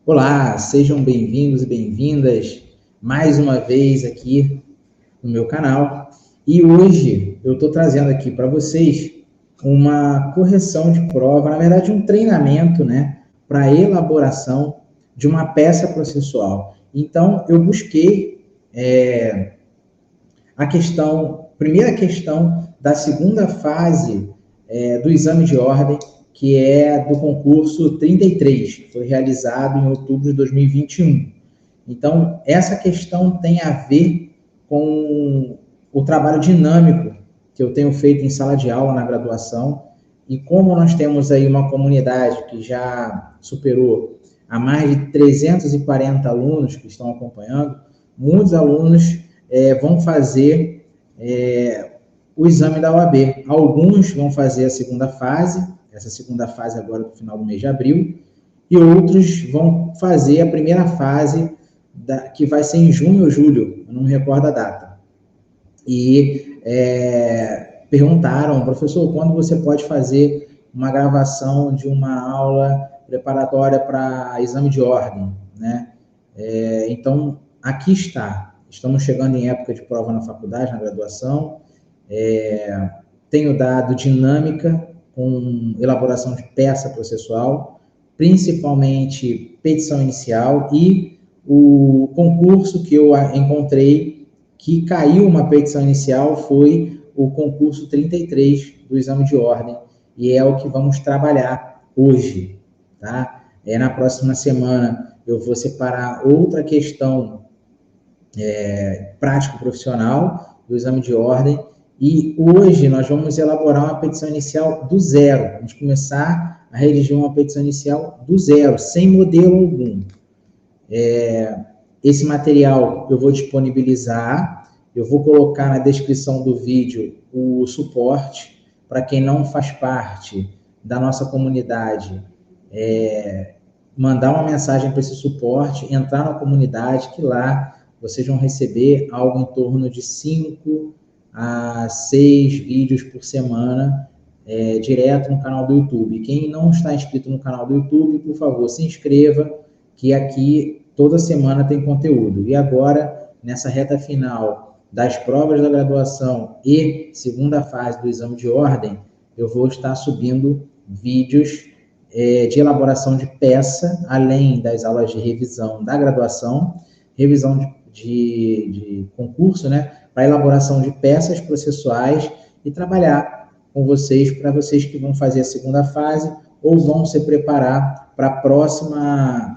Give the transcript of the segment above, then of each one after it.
Olá, sejam bem-vindos e bem-vindas mais uma vez aqui no meu canal. E hoje eu estou trazendo aqui para vocês uma correção de prova, na verdade um treinamento, né, para elaboração de uma peça processual. Então eu busquei primeira questão da segunda fase do exame de ordem, que é do concurso 33, que foi realizado em outubro de 2021. Então, essa questão tem a ver com o trabalho dinâmico que eu tenho feito em sala de aula na graduação, e como nós temos aí uma comunidade que já superou a mais de 340 alunos que estão acompanhando, muitos alunos vão fazer o exame da OAB. Alguns vão fazer a segunda fase, essa segunda fase agora no final do mês de abril, e outros vão fazer a primeira fase, que vai ser em junho ou julho, eu não me recordo a data. E perguntaram, professor, quando você pode fazer uma gravação de uma aula preparatória para exame de ordem, né? Então, aqui está. Estamos chegando em época de prova na faculdade, na graduação. Tenho dado dinâmica com elaboração de peça processual, principalmente petição inicial, e o concurso que eu encontrei que caiu uma petição inicial foi o concurso 33 do exame de ordem, e é o que vamos trabalhar hoje, tá? Na próxima semana eu vou separar outra questão prático-profissional do exame de ordem, e hoje nós vamos elaborar uma petição inicial do zero. Vamos começar a redigir uma petição inicial do zero, sem modelo algum. Esse material eu vou disponibilizar, eu vou colocar na descrição do vídeo o suporte para quem não faz parte da nossa comunidade, mandar uma mensagem para esse suporte, entrar na comunidade, que lá vocês vão receber algo em torno de 5 a 6 vídeos por semana, direto no canal do YouTube. Quem não está inscrito no canal do YouTube, por favor, se inscreva, que aqui toda semana tem conteúdo. E agora, nessa reta final das provas da graduação e segunda fase do exame de ordem, eu vou estar subindo vídeos de elaboração de peça, além das aulas de revisão da graduação, revisão de concurso, né, para elaboração de peças processuais, e trabalhar com vocês, para vocês que vão fazer a segunda fase ou vão se preparar para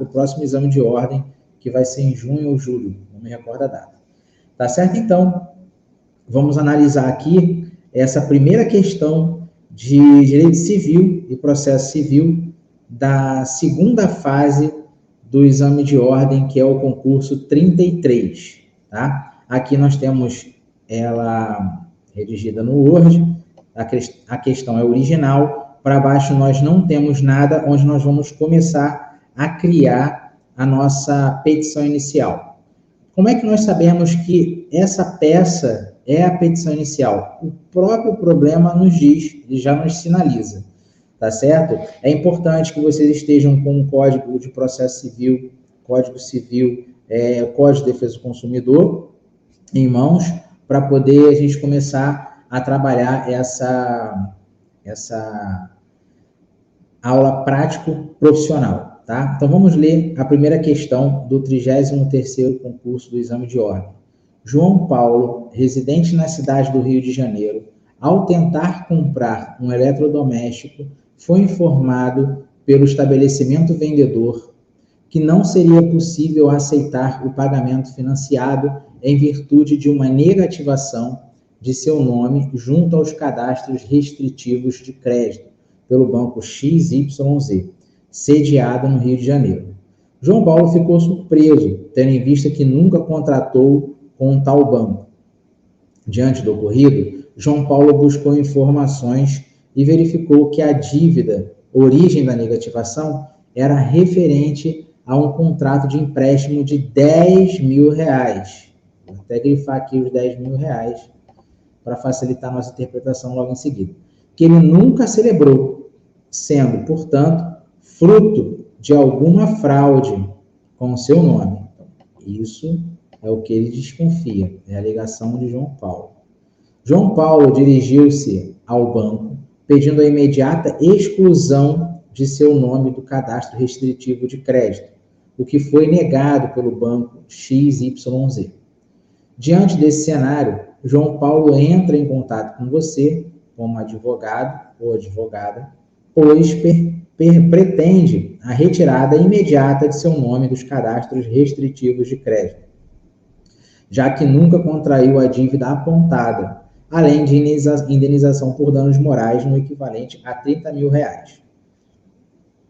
o próximo exame de ordem, que vai ser em junho ou julho, não me recordo a data. Tá certo? Então, vamos analisar aqui essa primeira questão de direito civil e processo civil da segunda fase do exame de ordem, que é o concurso 33, tá? Aqui nós temos ela redigida no Word, a questão é original, para baixo nós não temos nada, onde nós vamos começar a criar a nossa petição inicial. Como é que nós sabemos que essa peça é a petição inicial? O próprio problema nos diz, ele já nos sinaliza, tá certo? É importante que vocês estejam com o Código de Processo Civil, Código Civil, Código de Defesa do Consumidor em mãos, para poder a gente começar a trabalhar essa aula prático-profissional, tá? Então, vamos ler a primeira questão do 33º concurso do exame de ordem. João Paulo, residente na cidade do Rio de Janeiro, ao tentar comprar um eletrodoméstico, foi informado pelo estabelecimento vendedor que não seria possível aceitar o pagamento financiado em virtude de uma negativação de seu nome junto aos cadastros restritivos de crédito pelo banco XYZ, sediado no Rio de Janeiro. João Paulo ficou surpreso, tendo em vista que nunca contratou com um tal banco. Diante do ocorrido, João Paulo buscou informações e verificou que a dívida, origem da negativação, era referente a um contrato de empréstimo de R$10.000. Vou até grifar aqui os R$10.000 para facilitar a nossa interpretação logo em seguida. Que ele nunca celebrou, sendo, portanto, fruto de alguma fraude com o seu nome. Então, isso é o que ele desconfia, é a alegação de João Paulo. João Paulo dirigiu-se ao banco pedindo a imediata exclusão de seu nome do cadastro restritivo de crédito, o que foi negado pelo banco XYZ. Diante desse cenário, João Paulo entra em contato com você, como advogado ou advogada, pois pretende a retirada imediata de seu nome dos cadastros restritivos de crédito, já que nunca contraiu a dívida apontada, além de indenização por danos morais no equivalente a R$30 mil.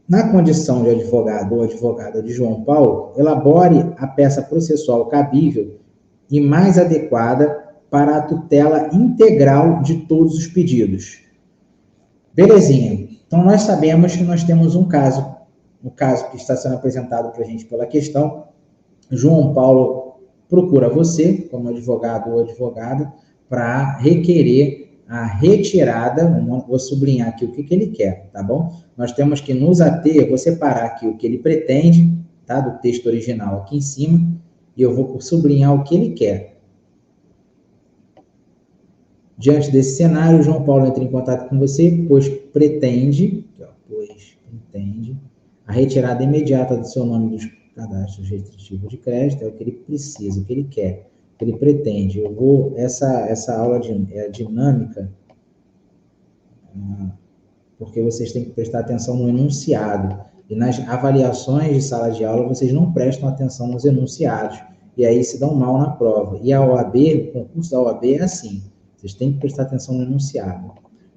Na condição de advogado ou advogada de João Paulo, elabore a peça processual cabível e mais adequada para a tutela integral de todos os pedidos. Belezinha. Então, nós sabemos que nós temos um caso, o caso que está sendo apresentado para a gente pela questão. João Paulo procura você, como advogado ou advogada, para requerer a retirada, vou sublinhar aqui o que ele quer, tá bom? Nós temos que nos ater, vou separar aqui o que ele pretende, tá? Do texto original aqui em cima, e eu vou sublinhar o que ele quer. Diante desse cenário, João Paulo entra em contato com você, pois pretende a retirada imediata do seu nome dos cadastros restritivos de crédito, é o que ele precisa, o que ele quer, o que ele pretende. Essa aula é dinâmica, porque vocês têm que prestar atenção no enunciado. E nas avaliações de sala de aula, vocês não prestam atenção nos enunciados, e aí se dão mal na prova. E a OAB, o concurso da OAB é assim, vocês têm que prestar atenção no enunciado.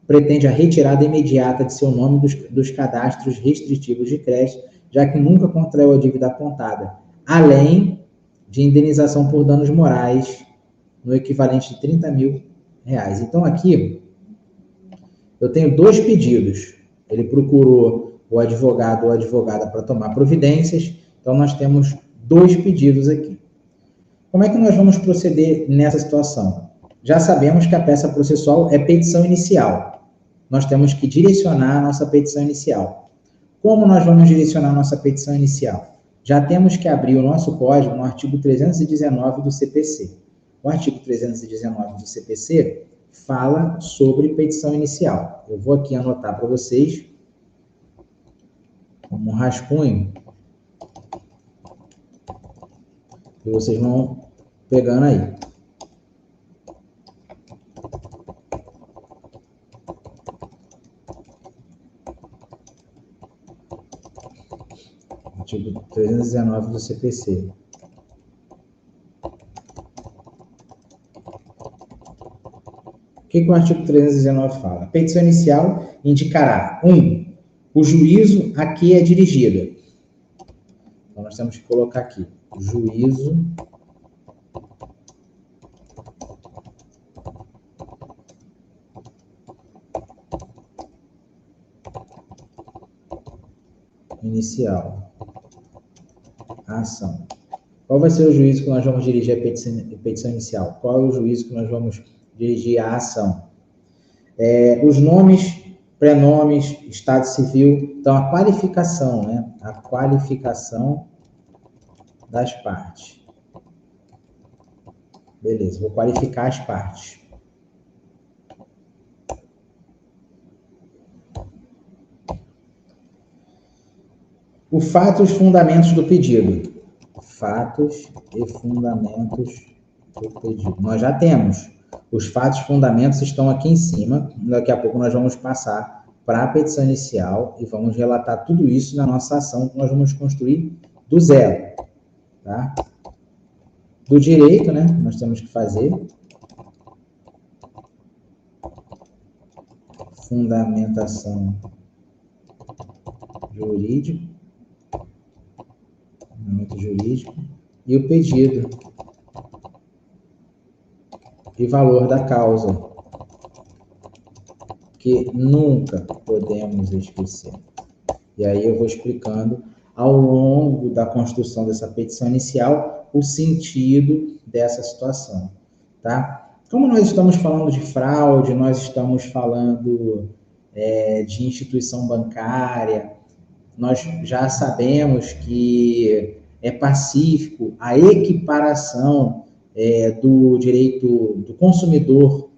Pretende a retirada imediata de seu nome dos cadastros restritivos de crédito, já que nunca contraiu a dívida apontada, além de indenização por danos morais no equivalente de R$30 mil. Então, aqui, eu tenho dois pedidos. Ele procurou o advogado ou a advogada para tomar providências, então nós temos dois pedidos aqui. Como é que nós vamos proceder nessa situação? Já sabemos que a peça processual é petição inicial. Nós temos que direcionar a nossa petição inicial. Como nós vamos direcionar a nossa petição inicial? Já temos que abrir o nosso código no artigo 319 do CPC. O artigo 319 do CPC fala sobre petição inicial. Eu vou aqui anotar para vocês, como um rascunho, e vocês vão pegando aí. Artigo 319 do CPC. O que o artigo 319 fala? A petição inicial indicará, 1, o juízo a que é dirigida. Então, nós temos que colocar aqui, juízo inicial. A ação. Qual vai ser o juízo que nós vamos dirigir a petição inicial? Qual é o juízo que nós vamos dirigir a ação? Os nomes, prenomes, estado civil, então a qualificação, né? A qualificação das partes. Beleza, vou qualificar as partes. O fato e os fundamentos do pedido. Fatos e fundamentos do pedido. Nós já temos. Os fatos e fundamentos estão aqui em cima. Daqui a pouco nós vamos passar para a petição inicial e vamos relatar tudo isso na nossa ação que nós vamos construir do zero. Tá? Do direito, né? Nós temos que fazer fundamentação jurídica. Jurídico, e o pedido e valor da causa, que nunca podemos esquecer. E aí eu vou explicando ao longo da construção dessa petição inicial o sentido dessa situação, tá? Como nós estamos falando de fraude, nós estamos falando de instituição bancária, nós já sabemos que é pacífico, a equiparação do direito do consumidor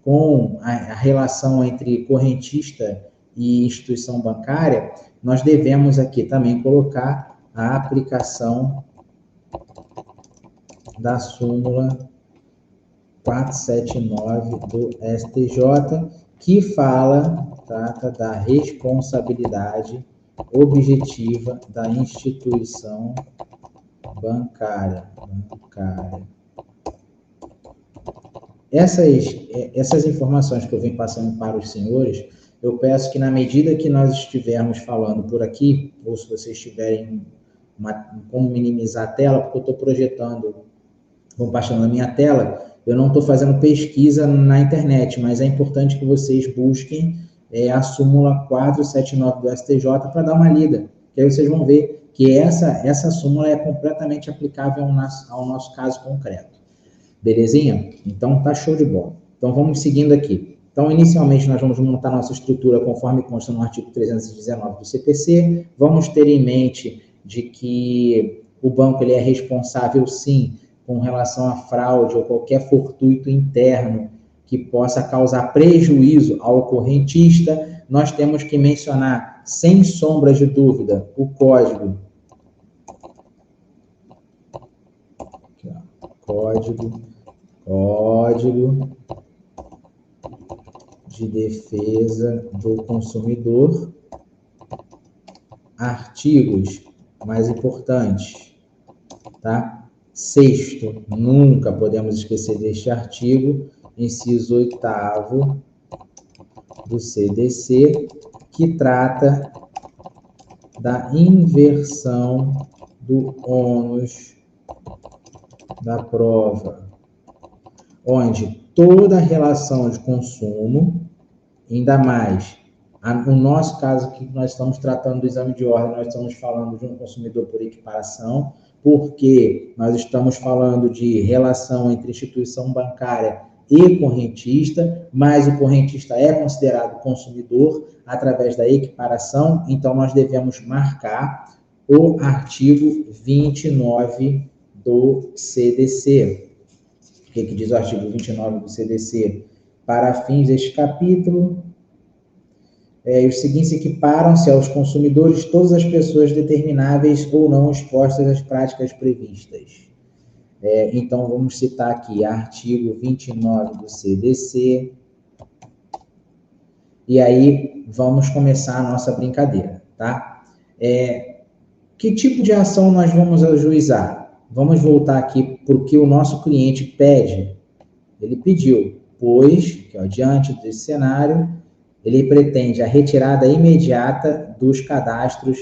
com a relação entre correntista e instituição bancária, nós devemos aqui também colocar a aplicação da súmula 479 do STJ, que trata da responsabilidade objetiva da instituição bancária. Essas informações que eu venho passando para os senhores, eu peço que na medida que nós estivermos falando por aqui, ou se vocês tiverem como minimizar a tela, porque eu estou projetando, compartilhando a minha tela, eu não estou fazendo pesquisa na internet, mas é importante que vocês busquem a súmula 479 do STJ para dar uma lida, que aí vocês vão ver que essa súmula é completamente aplicável ao nosso caso concreto. Belezinha? Então, tá show de bola. Então, vamos seguindo aqui. Então, inicialmente, nós vamos montar nossa estrutura conforme consta no artigo 319 do CPC. Vamos ter em mente de que o banco ele é responsável, sim, com relação à fraude ou qualquer fortuito interno que possa causar prejuízo ao correntista. Nós temos que mencionar, sem sombra de dúvida, o código. Aqui, ó. Código de Defesa do Consumidor. Artigos mais importantes, tá? Sexto, nunca podemos esquecer deste artigo, inciso 8º do CDC, que trata da inversão do ônus da prova, onde toda relação de consumo, ainda mais, no nosso caso aqui, nós estamos tratando do exame de ordem, nós estamos falando de um consumidor por equiparação, porque nós estamos falando de relação entre instituição bancária e correntista, mas o correntista é considerado consumidor através da equiparação, então nós devemos marcar o artigo 29 do CDC. O que diz o artigo 29 do CDC? Para fins deste capítulo, os seguintes equiparam-se aos consumidores todas as pessoas determináveis ou não expostas às práticas previstas. Então, vamos citar aqui artigo 29 do CDC. E aí, vamos começar a nossa brincadeira, tá? Que tipo de ação nós vamos ajuizar? Vamos voltar aqui para o que o nosso cliente pede. Ele pediu, pois, que diante desse cenário, ele pretende a retirada imediata dos cadastros.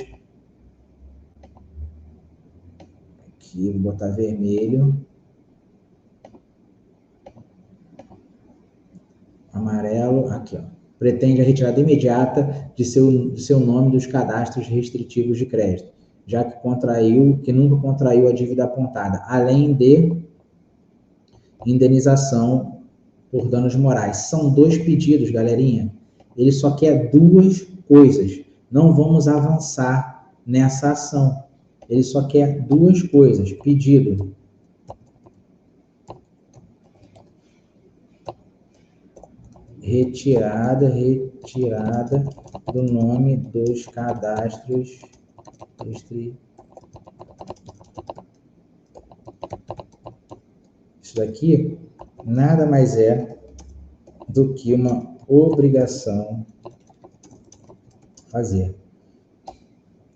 Aqui, vou botar vermelho. Amarelo, aqui, ó. Pretende a retirada imediata de seu nome dos cadastros restritivos de crédito, já que nunca contraiu a dívida apontada, além de indenização por danos morais. São 2 pedidos, galerinha. Ele só quer 2 coisas. Não vamos avançar nessa ação. Ele só quer 2 coisas. Pedido. Retirada do nome dos cadastros restritivos. Isso daqui nada mais é do que uma obrigação fazer.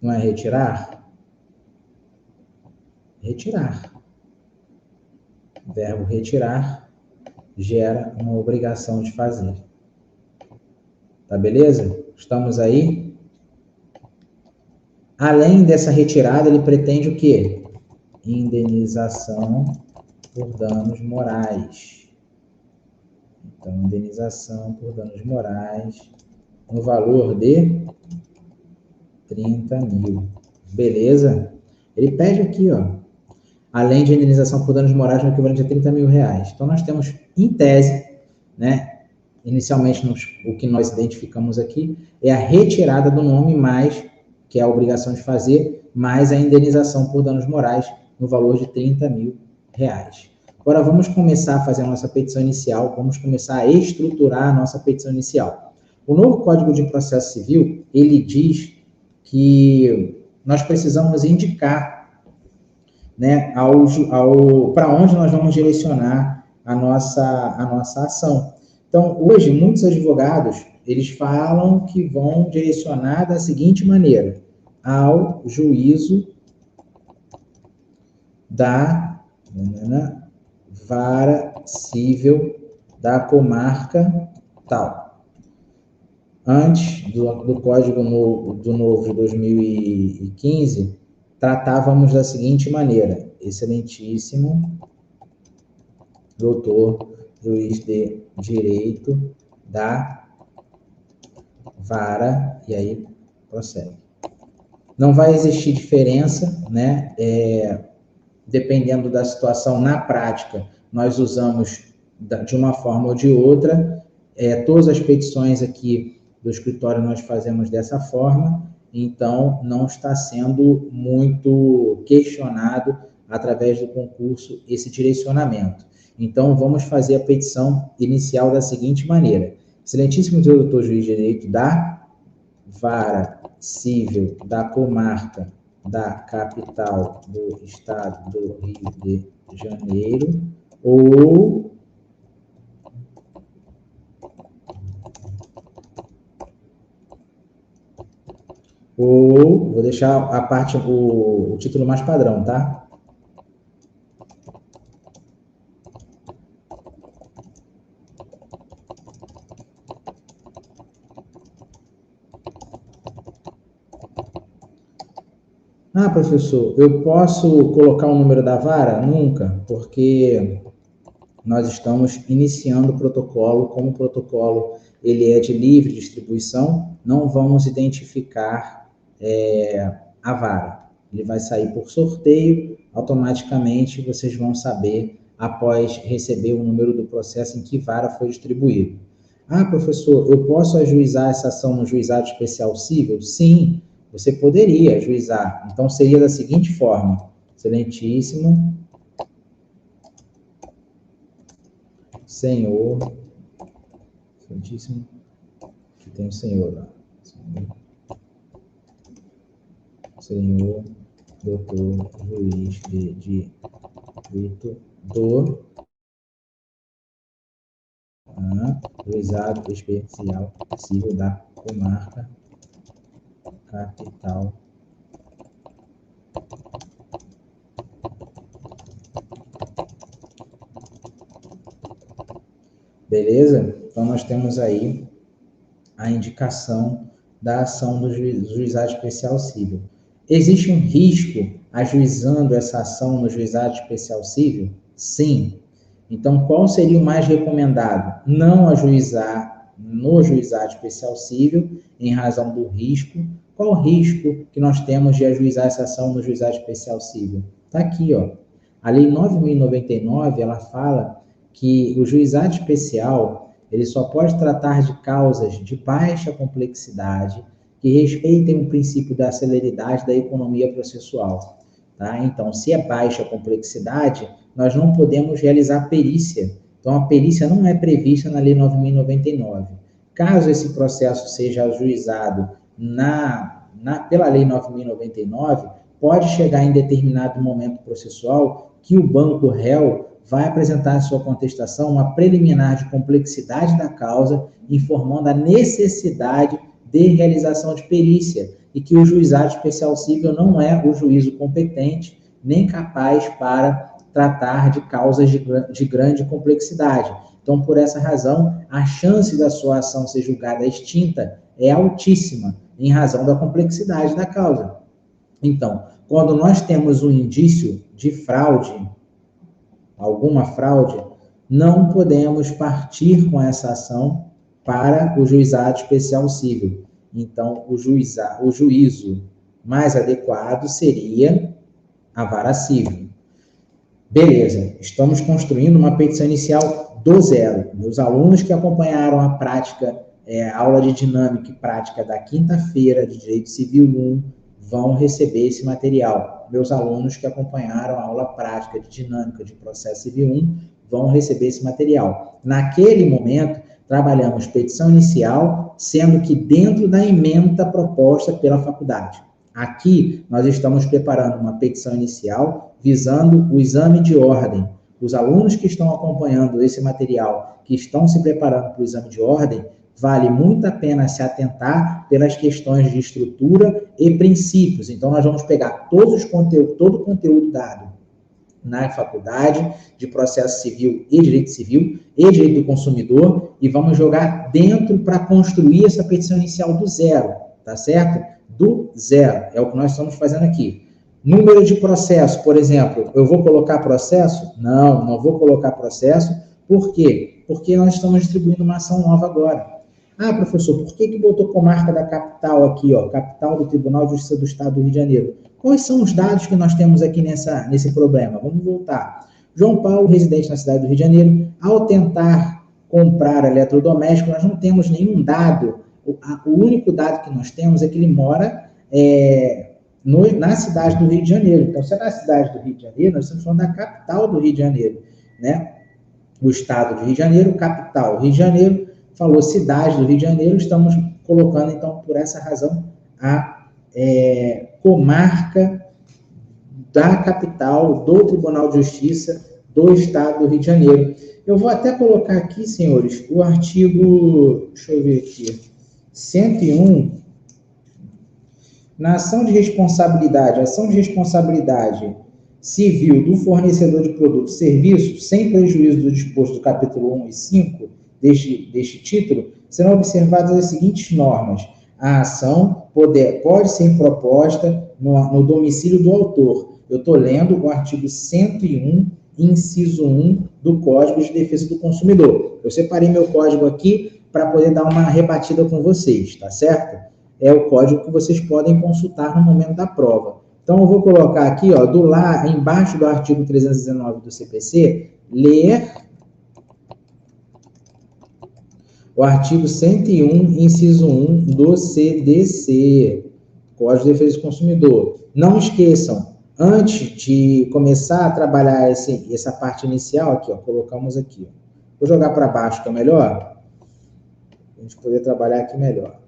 Não é retirar? Retirar. O verbo retirar gera uma obrigação de fazer. Tá beleza? Estamos aí? Além dessa retirada, ele pretende o quê? Indenização por danos morais. Então, indenização por danos morais no valor de 30 mil. Beleza? Ele pede aqui, ó, além de indenização por danos morais no equivalente a 30 mil reais. Então, nós temos, em tese, né, inicialmente, o que nós identificamos aqui é a retirada do nome mais que é a obrigação de fazer, mais a indenização por danos morais no valor de R$30 mil. Agora vamos começar a fazer a nossa petição inicial, vamos começar a estruturar a nossa petição inicial. O novo Código de Processo Civil, ele diz que nós precisamos indicar, né, para onde nós vamos direcionar a nossa ação. Então, hoje, muitos advogados, eles falam que vão direcionar da seguinte maneira: ao juízo da vara civil da comarca tal. Antes do Código Novo de 2015, tratávamos da seguinte maneira: excelentíssimo doutor juiz de direito da vara, e aí prossegue. Não vai existir diferença, né? Dependendo da situação, na prática, nós usamos de uma forma ou de outra. Todas as petições aqui do escritório nós fazemos dessa forma, então não está sendo muito questionado através do concurso esse direcionamento. Então, vamos fazer a petição inicial da seguinte maneira: excelentíssimo doutor juiz de direito da vara civil da comarca da capital do estado do Rio de Janeiro, ou vou deixar a parte, o título mais padrão, tá? Ah, professor, eu posso colocar o número da vara? Nunca, porque nós estamos iniciando o protocolo. Como o protocolo ele é de livre distribuição, não vamos identificar a vara. Ele vai sair por sorteio, automaticamente vocês vão saber após receber o número do processo em que vara foi distribuído. Ah, professor, eu posso ajuizar essa ação no juizado especial cível? Sim, você poderia ajuizar. Então, seria da seguinte forma: excelentíssimo senhor, excelentíssimo, que tem o senhor lá, senhor doutor juiz de direito do juizado especial civil da comarca capital beleza? Então nós temos aí a indicação da ação do juizado especial civil. Existe um risco ajuizando essa ação no juizado especial civil? Sim. Então, qual seria o mais recomendado? Não ajuizar no juizado especial civil, em razão do risco. Qual o risco que nós temos de ajuizar essa ação no juizado especial civil? Está aqui, ó. A Lei 9.099, ela fala que o juizado especial ele só pode tratar de causas de baixa complexidade que respeitem o princípio da celeridade da economia processual. Tá? Então, se é baixa complexidade, nós não podemos realizar perícia. Então, a perícia não é prevista na Lei 9.099. Caso esse processo seja ajuizado pela Lei 9.099, pode chegar em determinado momento processual que o banco réu vai apresentar em sua contestação uma preliminar de complexidade da causa, informando a necessidade de realização de perícia, e que o juizado especial civil não é o juízo competente, nem capaz para tratar de causas de grande complexidade. Então, por essa razão, a chance da sua ação ser julgada extinta é altíssima, em razão da complexidade da causa. Então, quando nós temos um indício de fraude, alguma fraude, não podemos partir com essa ação para o juizado especial civil. Então, o juízo mais adequado seria a vara civil. Beleza, estamos construindo uma petição inicial do zero. Meus alunos que acompanharam a prática, a aula de dinâmica e prática da quinta-feira de Direito Civil 1, vão receber esse material. Meus alunos que acompanharam a aula prática de dinâmica de processo civil 1 vão receber esse material. Naquele momento, trabalhamos petição inicial, sendo que dentro da ementa proposta pela faculdade. Aqui, nós estamos preparando uma petição inicial visando o exame de ordem. Os alunos que estão acompanhando esse material, que estão se preparando para o exame de ordem, vale muito a pena se atentar pelas questões de estrutura e princípios. Então, nós vamos pegar todo o conteúdo dado na faculdade de processo civil e direito do consumidor e vamos jogar dentro para construir essa petição inicial do zero, tá certo? Do zero, é o que nós estamos fazendo aqui. Número de processo, por exemplo, eu vou colocar processo? Não, não vou colocar processo. Por quê? Porque nós estamos distribuindo uma ação nova agora. Ah, professor, por que botou comarca da capital aqui, ó, capital do Tribunal de Justiça do Estado do Rio de Janeiro? Quais são os dados que nós temos aqui nesse problema? Vamos voltar. João Paulo, residente na cidade do Rio de Janeiro, ao tentar comprar eletrodoméstico, nós não temos nenhum dado. O único dado que nós temos é que ele mora na cidade do Rio de Janeiro. Então, se é na cidade do Rio de Janeiro, nós estamos falando da capital do Rio de Janeiro, né? O estado do Rio de Janeiro, capital, Rio de Janeiro, falou cidade do Rio de Janeiro, estamos colocando, então, por essa razão, a comarca da capital do Tribunal de Justiça do Estado do Rio de Janeiro. Eu vou até colocar aqui, senhores, o artigo, deixa eu ver aqui, 101, na ação de responsabilidade civil do fornecedor de produtos e serviços, sem prejuízo do disposto do capítulo 1 e 5 deste título, serão observadas as seguintes normas. A ação pode ser proposta no domicílio do autor. Eu estou lendo o artigo 101, inciso 1 do Código de Defesa do Consumidor. Eu separei meu código aqui para poder dar uma rebatida com vocês, tá certo? É o código que vocês podem consultar no momento da prova. Então, eu vou colocar aqui, ó, embaixo do artigo 319 do CPC, ler o artigo 101, inciso 1 do CDC, Código de Defesa do Consumidor. Não esqueçam, antes de começar a trabalhar essa parte inicial, aqui, ó, colocamos aqui. Ó. Vou jogar para baixo, que é melhor, para a gente poder trabalhar aqui melhor.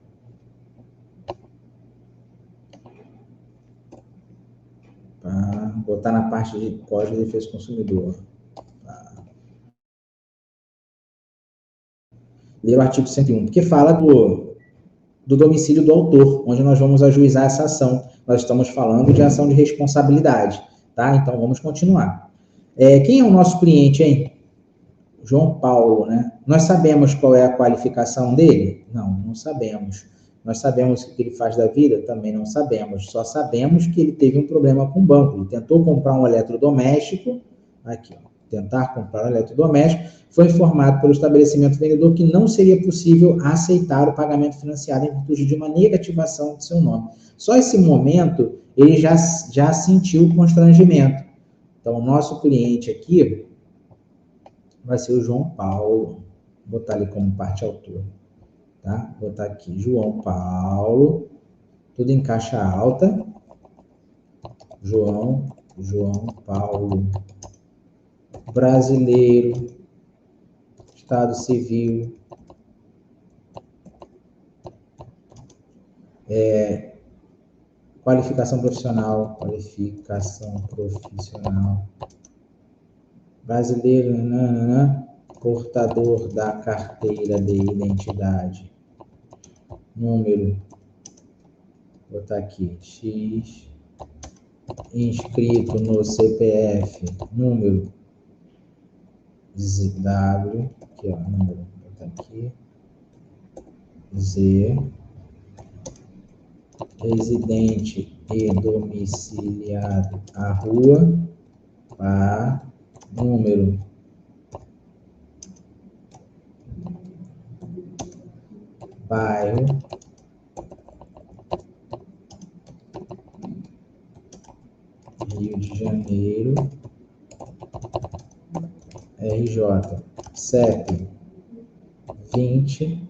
Botar na parte de Código de Defesa do Consumidor. Ler o artigo 101, porque fala do domicílio do autor, onde nós vamos ajuizar essa ação. Nós estamos falando de ação de responsabilidade, tá? Então, vamos continuar. Quem é o nosso cliente, hein? João Paulo, né? Nós sabemos qual é a qualificação dele? Não, não sabemos. Nós sabemos o que ele faz da vida? Também não sabemos. Só sabemos que ele teve um problema com o banco. Ele tentou comprar um eletrodoméstico, aqui, ó, tentar comprar um eletrodoméstico, foi informado pelo estabelecimento vendedor que não seria possível aceitar o pagamento financiado em virtude de uma negativação do seu nome. Só esse momento, ele já sentiu o constrangimento. Então, o nosso cliente aqui vai ser o João Paulo. Vou botar ali como parte autor. Tá? Vou botar aqui, João Paulo, tudo em caixa alta. João Paulo, brasileiro, Estado Civil, qualificação profissional, brasileiro, portador da carteira de identidade, número, vou botar aqui, X, inscrito no CPF, número, W, aqui, ó, número, vou botar aqui, Z, residente e domiciliado à rua, pá, número, bairro, Rio de Janeiro, RJ, CEP 20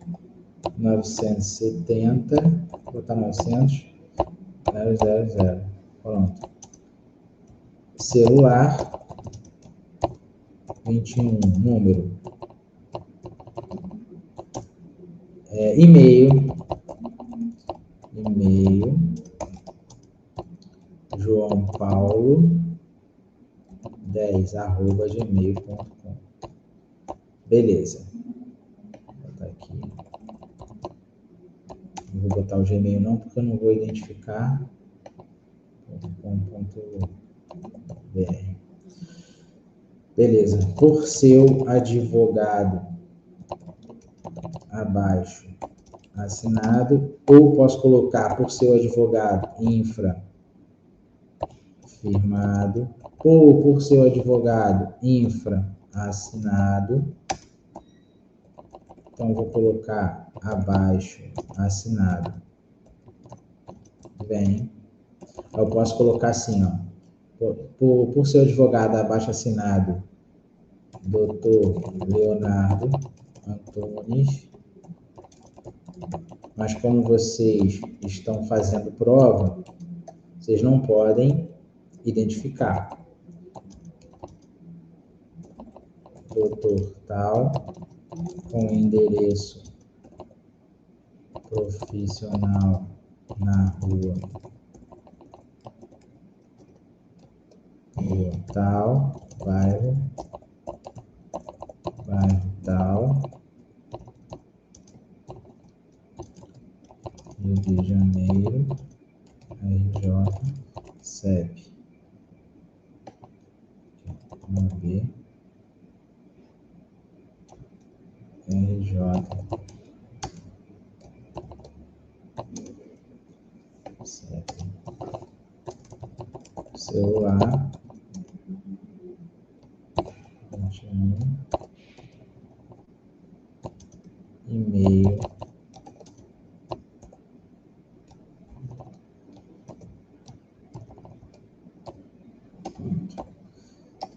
970, vou botar 900, 000. Pronto. Celular 21, número. E-mail, João Paulo 10@gmail.com. Beleza. Vou botar aqui. Não vou botar o Gmail não, porque eu não vou identificar. .com.br. Beleza. Por seu advogado abaixo assinado, ou posso colocar por seu advogado infra firmado, ou por seu advogado infra assinado. Então, vou colocar abaixo assinado. Bem, eu posso colocar assim, ó, por seu advogado abaixo assinado, Dr. Leonardo Antunes. Mas como vocês estão fazendo prova, vocês não podem identificar. Doutor tal, com endereço profissional na rua tal, bairro tal, Rio de Janeiro, RJ, CEP, B, RJ, CEP, celular, 21, e-mail,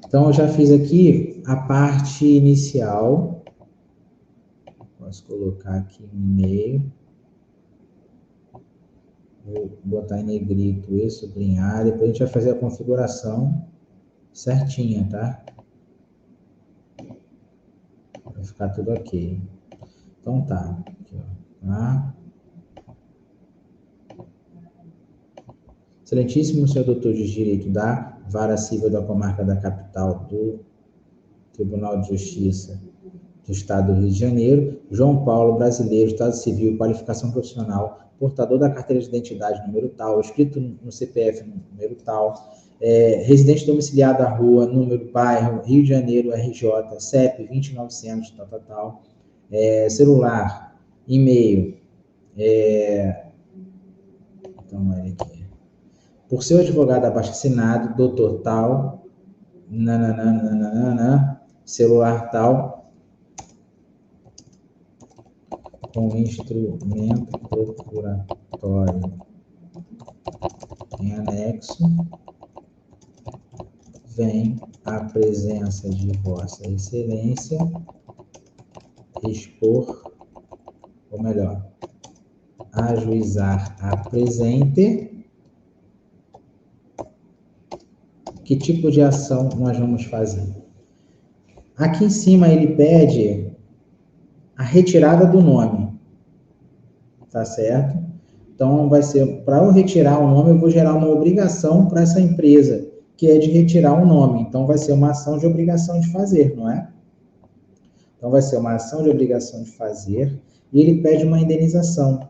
então, eu já fiz aqui a parte inicial. Posso colocar aqui um e-mail. Vou botar em negrito e sublinhar. Depois a gente vai fazer a configuração certinha, tá? Vai ficar tudo ok. Então, tá. Aqui, ó. Tá. Excelentíssimo senhor doutor de Direito da Vara Civil da Comarca da Capital do Tribunal de Justiça do Estado do Rio de Janeiro, João Paulo, brasileiro, Estado Civil, qualificação profissional, portador da carteira de identidade, número tal, inscrito no CPF, número tal, residente domiciliado à rua, número, bairro, Rio de Janeiro, RJ, CEP, 20900, tal, celular, e-mail, então, olha aqui. Por seu advogado abaixo assinado, doutor tal, celular tal, com instrumento procuratório em anexo, vem a presença de Vossa Excelência expor, ou melhor, ajuizar a presente. Que tipo de ação nós vamos fazer? Aqui em cima ele pede a retirada do nome, tá certo? Então vai ser, para eu retirar o nome, eu vou gerar uma obrigação para essa empresa, que é de retirar o nome. Então vai ser uma ação de obrigação de fazer, não é? Então vai ser uma ação de obrigação de fazer, e ele pede uma indenização,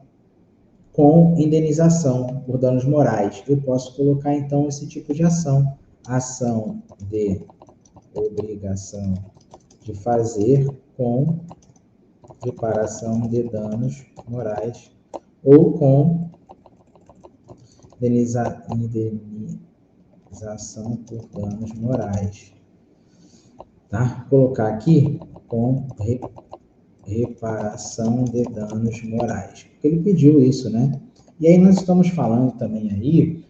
com indenização por danos morais. Eu posso colocar então esse tipo de ação. Ação de obrigação de fazer com reparação de danos morais ou com indenização por danos morais. Tá? Vou colocar aqui com reparação de danos morais. Porque ele pediu isso, né? E aí nós estamos falando também aí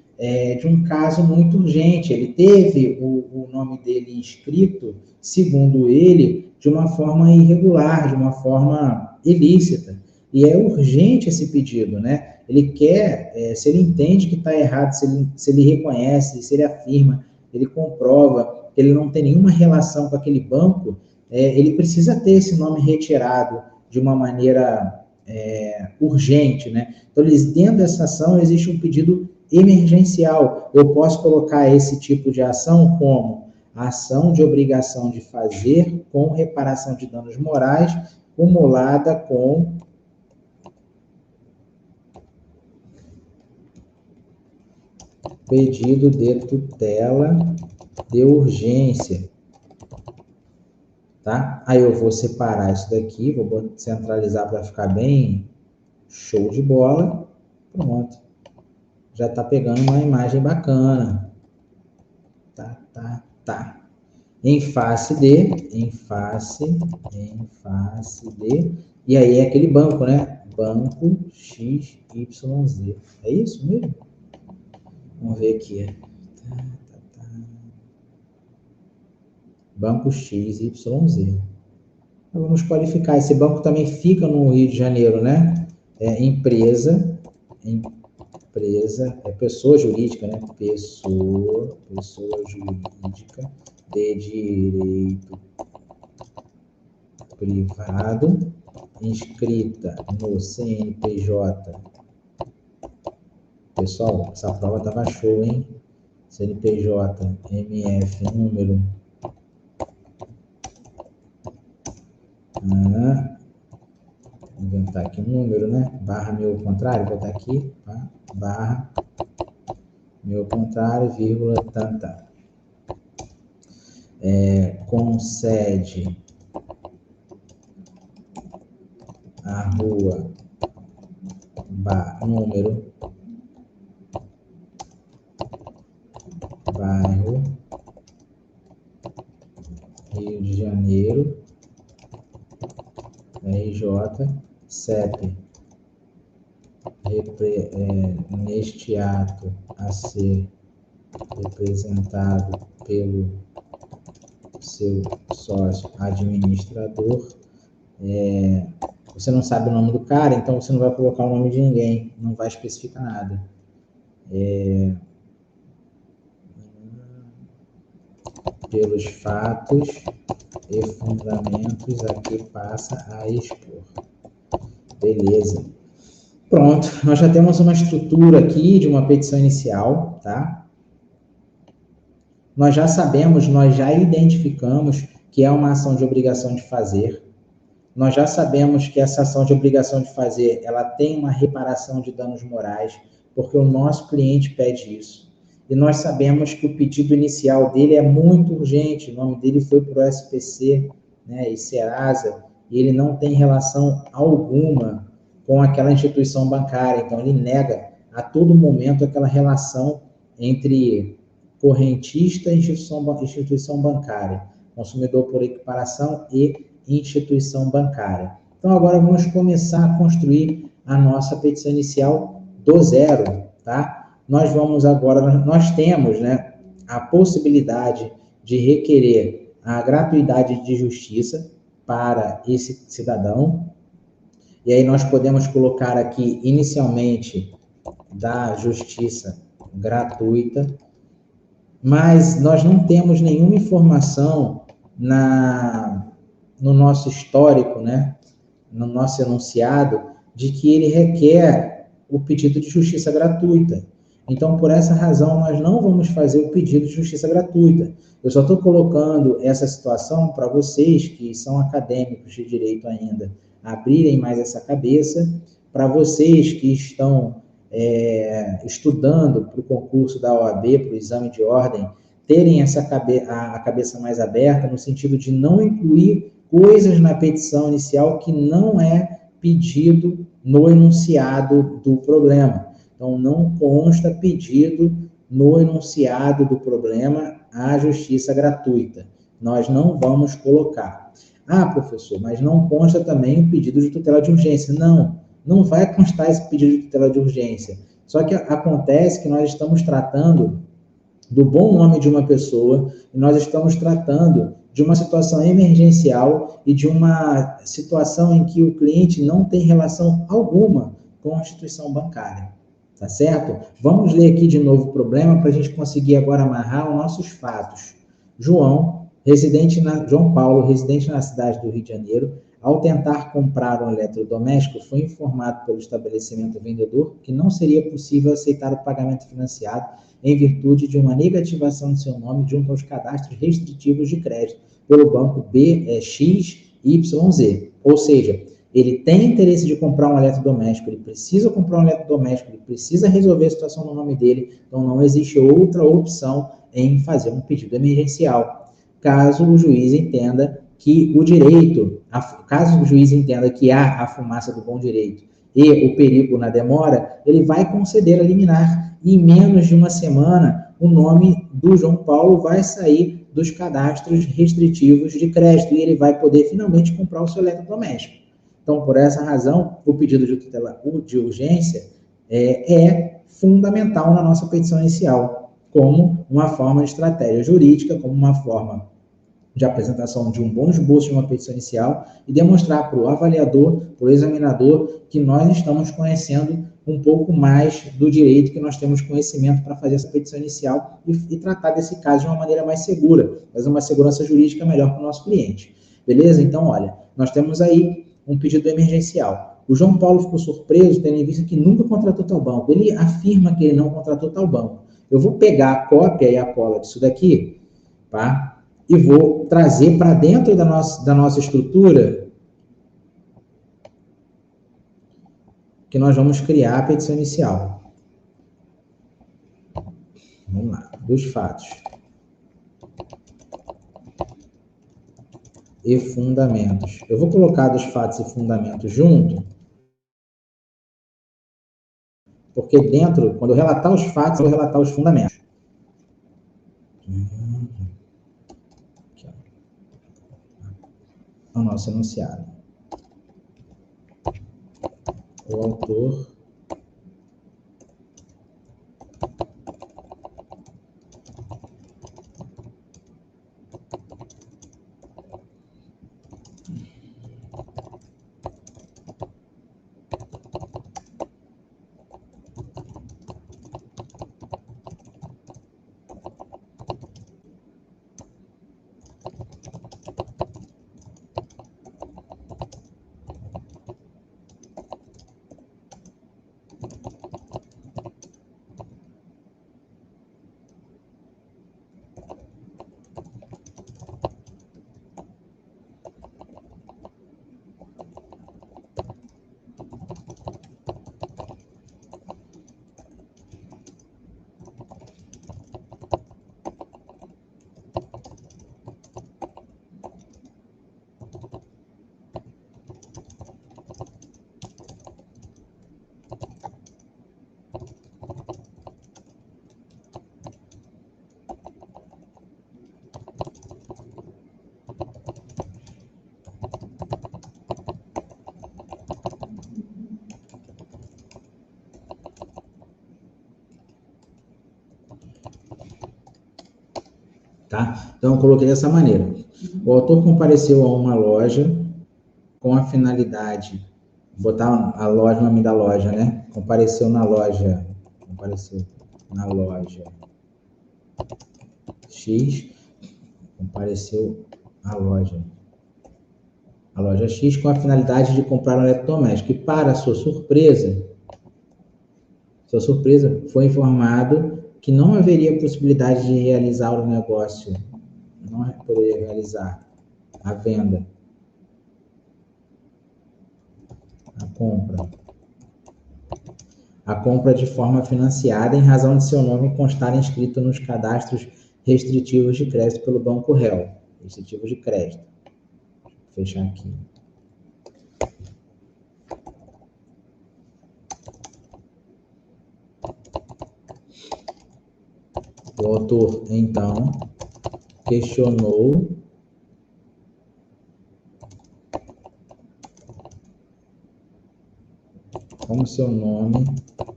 de um caso muito urgente. Ele teve o nome dele inscrito, segundo ele, de uma forma irregular, de uma forma ilícita. E é urgente esse pedido, né? Ele quer, se ele entende que está errado, se ele reconhece, se ele afirma, ele comprova que ele não tem nenhuma relação com aquele banco, ele precisa ter esse nome retirado de uma maneira urgente, né? Então, dentro dessa ação, existe um pedido emergencial. Eu posso colocar esse tipo de ação como ação de obrigação de fazer com reparação de danos morais, cumulada com pedido de tutela de urgência, tá? Aí eu vou separar isso daqui, vou centralizar para ficar bem show de bola. Pronto. Já tá pegando uma imagem bacana. Tá. Em face de, e aí é aquele banco, né? Banco XYZ. É isso mesmo? Vamos ver aqui. Banco XYZ. Então, vamos qualificar. Esse banco também fica no Rio de Janeiro, né? Empresa, é pessoa jurídica, né? Pessoa jurídica de direito privado, inscrita no CNPJ. Pessoal, essa prova tava show, hein? CNPJ, MF, número. Vou inventar aqui um número, né? Barra meu ao contrário, vou botar aqui, tá? Barra meu ao contrário, vírgula, tanta. Com sede a rua, número, bairro, Rio de Janeiro, RJ, CEP, neste ato a ser representado pelo seu sócio administrador. Você não sabe o nome do cara, então você não vai colocar o nome de ninguém, não vai especificar nada. Pelos fatos e fundamentos a que passa a expor. Beleza. Pronto, nós já temos uma estrutura aqui de uma petição inicial, tá? Nós já sabemos, nós já identificamos que é uma ação de obrigação de fazer. Nós já sabemos que essa ação de obrigação de fazer, ela tem uma reparação de danos morais, porque o nosso cliente pede isso. E nós sabemos que o pedido inicial dele é muito urgente, o nome dele foi para o SPC, né, e Serasa, e ele não tem relação alguma com aquela instituição bancária, então ele nega a todo momento aquela relação entre correntista e instituição bancária, consumidor por equiparação e instituição bancária. Então, agora vamos começar a construir a nossa petição inicial do zero, tá? Nós temos, né, a possibilidade de requerer a gratuidade de justiça para esse cidadão, e aí nós podemos colocar aqui, inicialmente, da justiça gratuita, mas nós não temos nenhuma informação no nosso histórico, né, no nosso enunciado, de que ele requer o pedido de justiça gratuita. Então, por essa razão, nós não vamos fazer o pedido de justiça gratuita. Eu só estou colocando essa situação para vocês, que são acadêmicos de direito ainda, abrirem mais essa cabeça, para vocês que estão estudando para o concurso da OAB, para o exame de ordem, terem a cabeça mais aberta, no sentido de não incluir coisas na petição inicial que não é pedido no enunciado do problema. Então, não consta pedido no enunciado do problema à justiça gratuita. Nós não vamos colocar. Ah, professor, mas não consta também o pedido de tutela de urgência. Não vai constar esse pedido de tutela de urgência. Só que acontece que nós estamos tratando do bom nome de uma pessoa, e nós estamos tratando de uma situação emergencial e de uma situação em que o cliente não tem relação alguma com a instituição bancária. Tá certo? Vamos ler aqui de novo o problema para a gente conseguir agora amarrar os nossos fatos. João Paulo, residente na cidade do Rio de Janeiro, ao tentar comprar um eletrodoméstico, foi informado pelo estabelecimento vendedor que não seria possível aceitar o pagamento financiado em virtude de uma negativação de seu nome junto aos cadastros restritivos de crédito pelo banco BXYZ. Ou seja, ele tem interesse de comprar um eletrodoméstico, ele precisa comprar um eletrodoméstico, ele precisa resolver a situação no nome dele, então não existe outra opção em fazer um pedido emergencial. Caso o juiz entenda que caso o juiz entenda que há a fumaça do bom direito e o perigo na demora, ele vai conceder a liminar e em menos de uma semana o nome do João Paulo vai sair dos cadastros restritivos de crédito e ele vai poder finalmente comprar o seu eletrodoméstico. Então, por essa razão, o pedido de tutela de urgência é fundamental na nossa petição inicial, como uma forma de estratégia jurídica, como uma forma de apresentação de um bom esboço de uma petição inicial e demonstrar para o avaliador, para o examinador, que nós estamos conhecendo um pouco mais do direito, que nós temos conhecimento para fazer essa petição inicial e tratar desse caso de uma maneira mais segura, fazer uma segurança jurídica melhor para o nosso cliente. Beleza? Então, olha, nós temos aí um pedido emergencial. O João Paulo ficou surpreso, tendo em vista que nunca contratou tal banco. Ele afirma que ele não contratou tal banco. Eu vou pegar a cópia e a cola disso daqui, tá? E vou trazer para dentro da nossa estrutura que nós vamos criar a petição inicial. Vamos lá, dos fatos e fundamentos. Eu vou colocar dos fatos e fundamentos junto, porque dentro, quando eu relatar os fatos, eu vou relatar os fundamentos. Aqui, ó. O nosso enunciado. O autor tá? Então, eu coloquei dessa maneira. O autor compareceu a uma loja com a finalidade, vou botar a loja, o nome da loja, né? Compareceu na loja X, compareceu à loja X com a finalidade de comprar um eletrodoméstico. E, para sua surpresa, foi informado que não haveria possibilidade de realizar o negócio, não poderia realizar a venda, a compra de forma financiada em razão de seu nome constar inscrito nos cadastros restritivos de crédito pelo Banco Réu. Restritivos de crédito. Vou fechar aqui. O autor, então, questionou como seu nome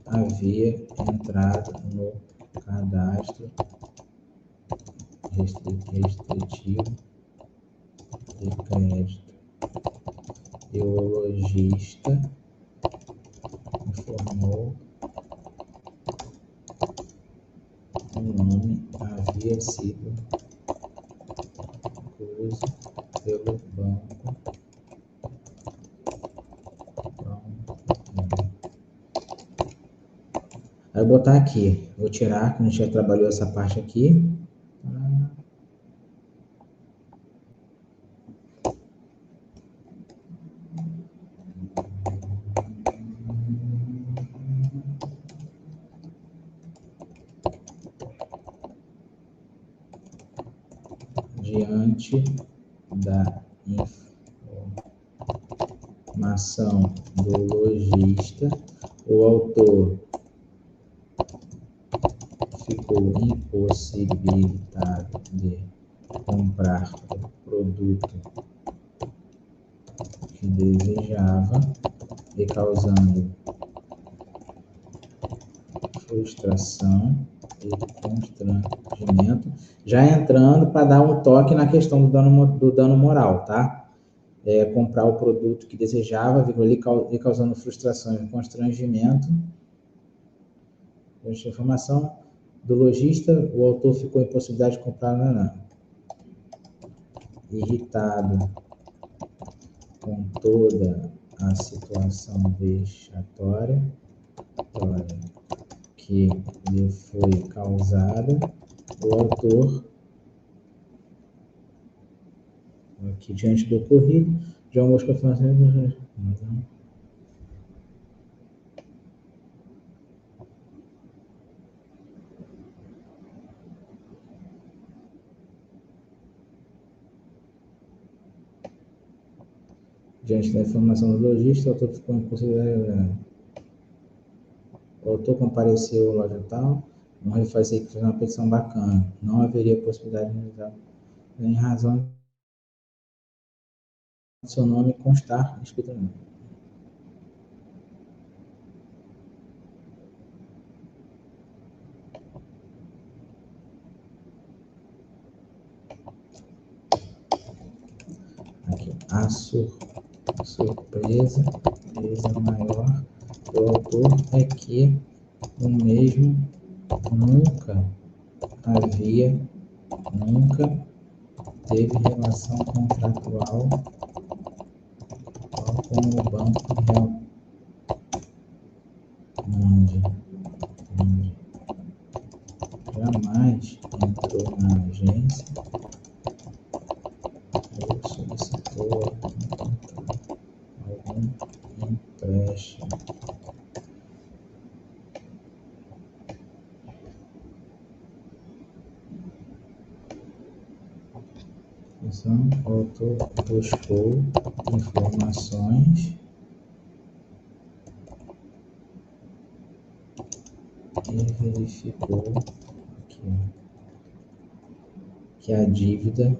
havia entrado no cadastro restritivo de crédito e o lojista informou o nome havia sido incluso pelo banco. Aí eu vou botar aqui, vou tirar, que a gente já trabalhou essa parte aqui. Diante da informação do lojista, o autor ficou impossibilitado de comprar o produto que desejava e causando frustração e constrangimento, já entrando para dar um toque na questão do dano moral, tá? Comprar o produto que desejava, e causando frustração e constrangimento. Esta informação do lojista, o autor ficou em possibilidade de comprar, irritado com toda a situação vexatória que lhe foi causada, o autor, aqui diante do ocorrido, João Bosco diante da informação do lojista, o autor ficou em possibilidade. O autor compareceu à loja tal, não refazer que fez uma petição bacana, não haveria possibilidade de realizar, em razão do seu nome constar escrito no nome. Aqui, a surpresa maior do autor é que o mesmo nunca teve relação contratual com o banco real, onde jamais entrou na agência ou solicitou algum empréstimo. Então, o autor buscou informações e verificou que a dívida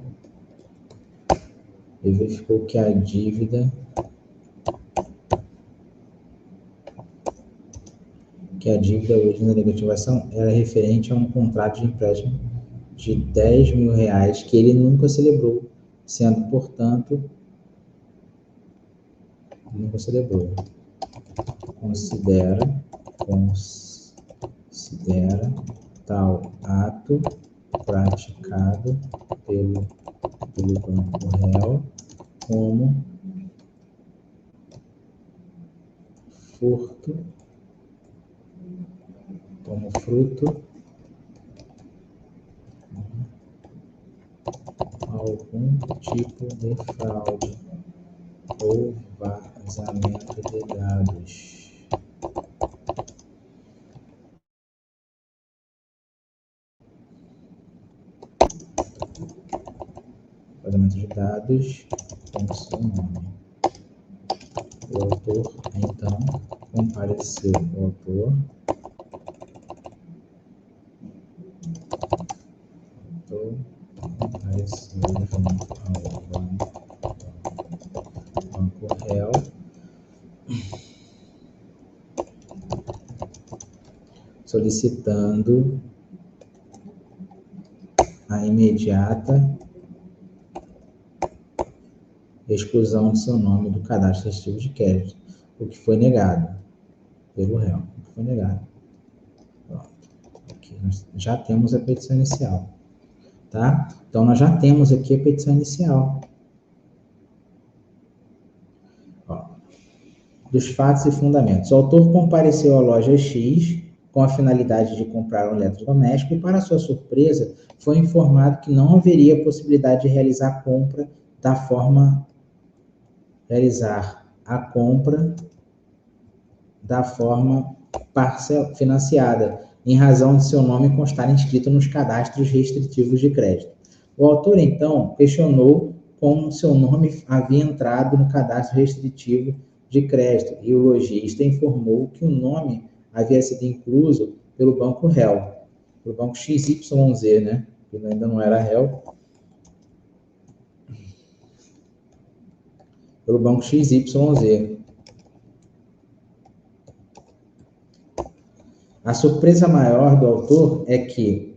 hoje na negativação era referente a um contrato de empréstimo de R$10.000 que ele nunca celebrou, sendo, portanto, nunca celebrou. Considera tal ato praticado pelo banco réu como fruto algum tipo de fraude ou vazamento de dados. Vazamento de dados com seu nome. O autor, então, compareceu. O autor compareceu junto ao banco réu solicitando a imediata exclusão do seu nome do cadastro resistivo de crédito, o que foi negado. pelo réu, que foi negado. Pronto. Aqui nós já temos a petição inicial, tá? Então, nós já temos aqui a petição inicial. Ó, dos fatos e fundamentos. O autor compareceu à loja X com a finalidade de comprar um eletrodoméstico e, para sua surpresa, foi informado que não haveria possibilidade de realizar a compra da forma financiada, em razão de seu nome constar inscrito nos cadastros restritivos de crédito. O autor, então, questionou como seu nome havia entrado no cadastro restritivo de crédito e o lojista informou que o nome havia sido incluso pelo banco réu, pelo banco XYZ, né? Que ainda não era réu. Pelo banco XYZ. A surpresa maior do autor é que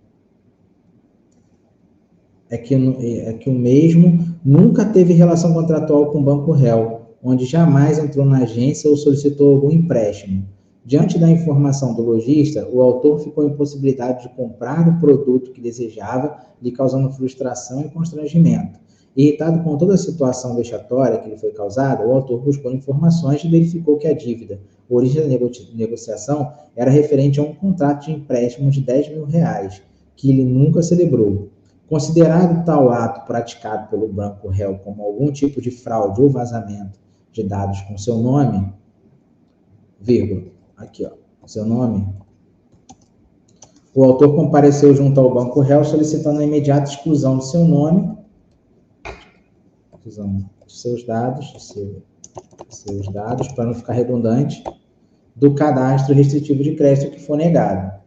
o mesmo nunca teve relação contratual com o banco réu, onde jamais entrou na agência ou solicitou algum empréstimo. Diante da informação do lojista, o autor ficou impossibilitado de comprar o produto que desejava, lhe causando frustração e constrangimento. Irritado com toda a situação vexatória que lhe foi causada, o autor buscou informações e verificou que a dívida, a origem da negociação, era referente a um contrato de empréstimo de R$10.000, que ele nunca celebrou. Considerado tal ato praticado pelo banco réu como algum tipo de fraude ou vazamento de dados com seu nome, vírgula, aqui ó, seu nome, o autor compareceu junto ao banco réu solicitando a imediata exclusão de seu nome, exclusão de seus dados, para não ficar redundante, do cadastro restritivo de crédito que for negado.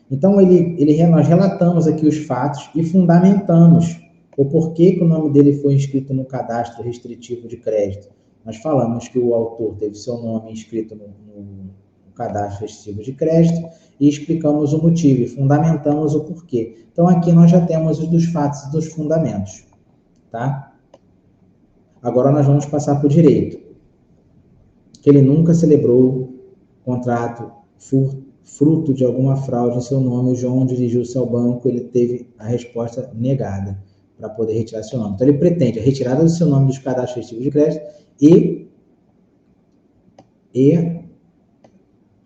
Então, nós relatamos aqui os fatos e fundamentamos o porquê que o nome dele foi inscrito no cadastro restritivo de crédito. Nós falamos que o autor teve seu nome inscrito no cadastro restritivo de crédito e explicamos o motivo e fundamentamos o porquê. Então, aqui nós já temos os dos fatos e dos fundamentos, tá? Agora nós vamos passar para o direito. Que ele nunca celebrou contrato fruto de alguma fraude em seu nome. O João dirigiu-se ao banco, ele teve a resposta negada para poder retirar seu nome. Então, ele pretende a retirada do seu nome dos cadastros restritivos de crédito e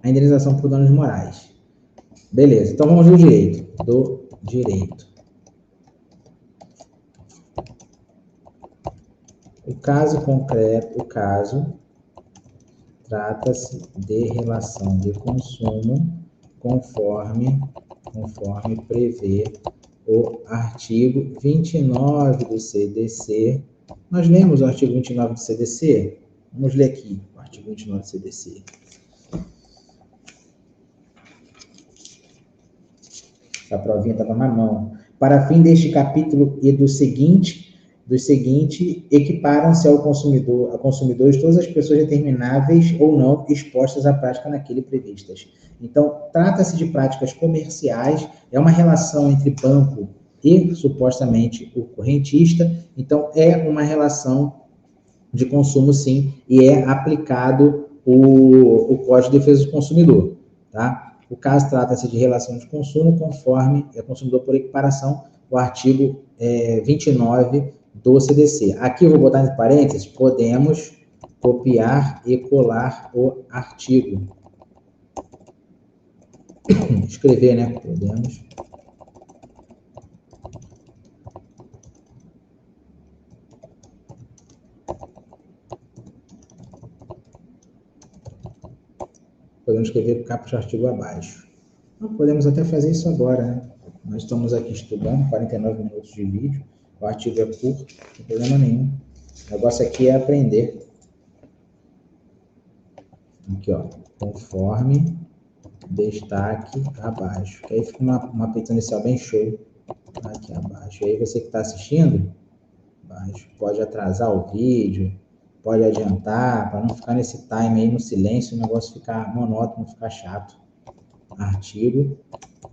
a indenização por danos morais. Beleza, então vamos do direito. O caso concreto, trata-se de relação de consumo conforme prevê o artigo 29 do CDC. Nós lemos o artigo 29 do CDC? Vamos ler aqui o artigo 29 do CDC. A provinha estava na mão. Para fim deste capítulo e do seguinte, equiparam-se a consumidores todas as pessoas determináveis ou não expostas à prática naquele previstas. Então, trata-se de práticas comerciais, é uma relação entre banco e, supostamente, o correntista. Então, é uma relação de consumo, sim, e é aplicado o Código de Defesa do Consumidor, tá? O caso trata-se de relação de consumo conforme é consumidor por equiparação, o artigo 29 do CDC. Aqui eu vou botar entre parênteses, podemos copiar e colar o artigo. Escrever, né? Podemos. Podemos escrever capa de artigo abaixo. Então, podemos até fazer isso agora, né? Nós estamos aqui estudando, 49 minutos de vídeo. O artigo é curto, não tem problema nenhum. O negócio aqui é aprender. Aqui, ó. Conforme destaque abaixo. Que aí fica uma petição inicial bem show. Aqui abaixo. E aí você que está assistindo, abaixo, pode atrasar o vídeo, pode adiantar, para não ficar nesse time aí no silêncio, o negócio ficar monótono, ficar chato. Artigo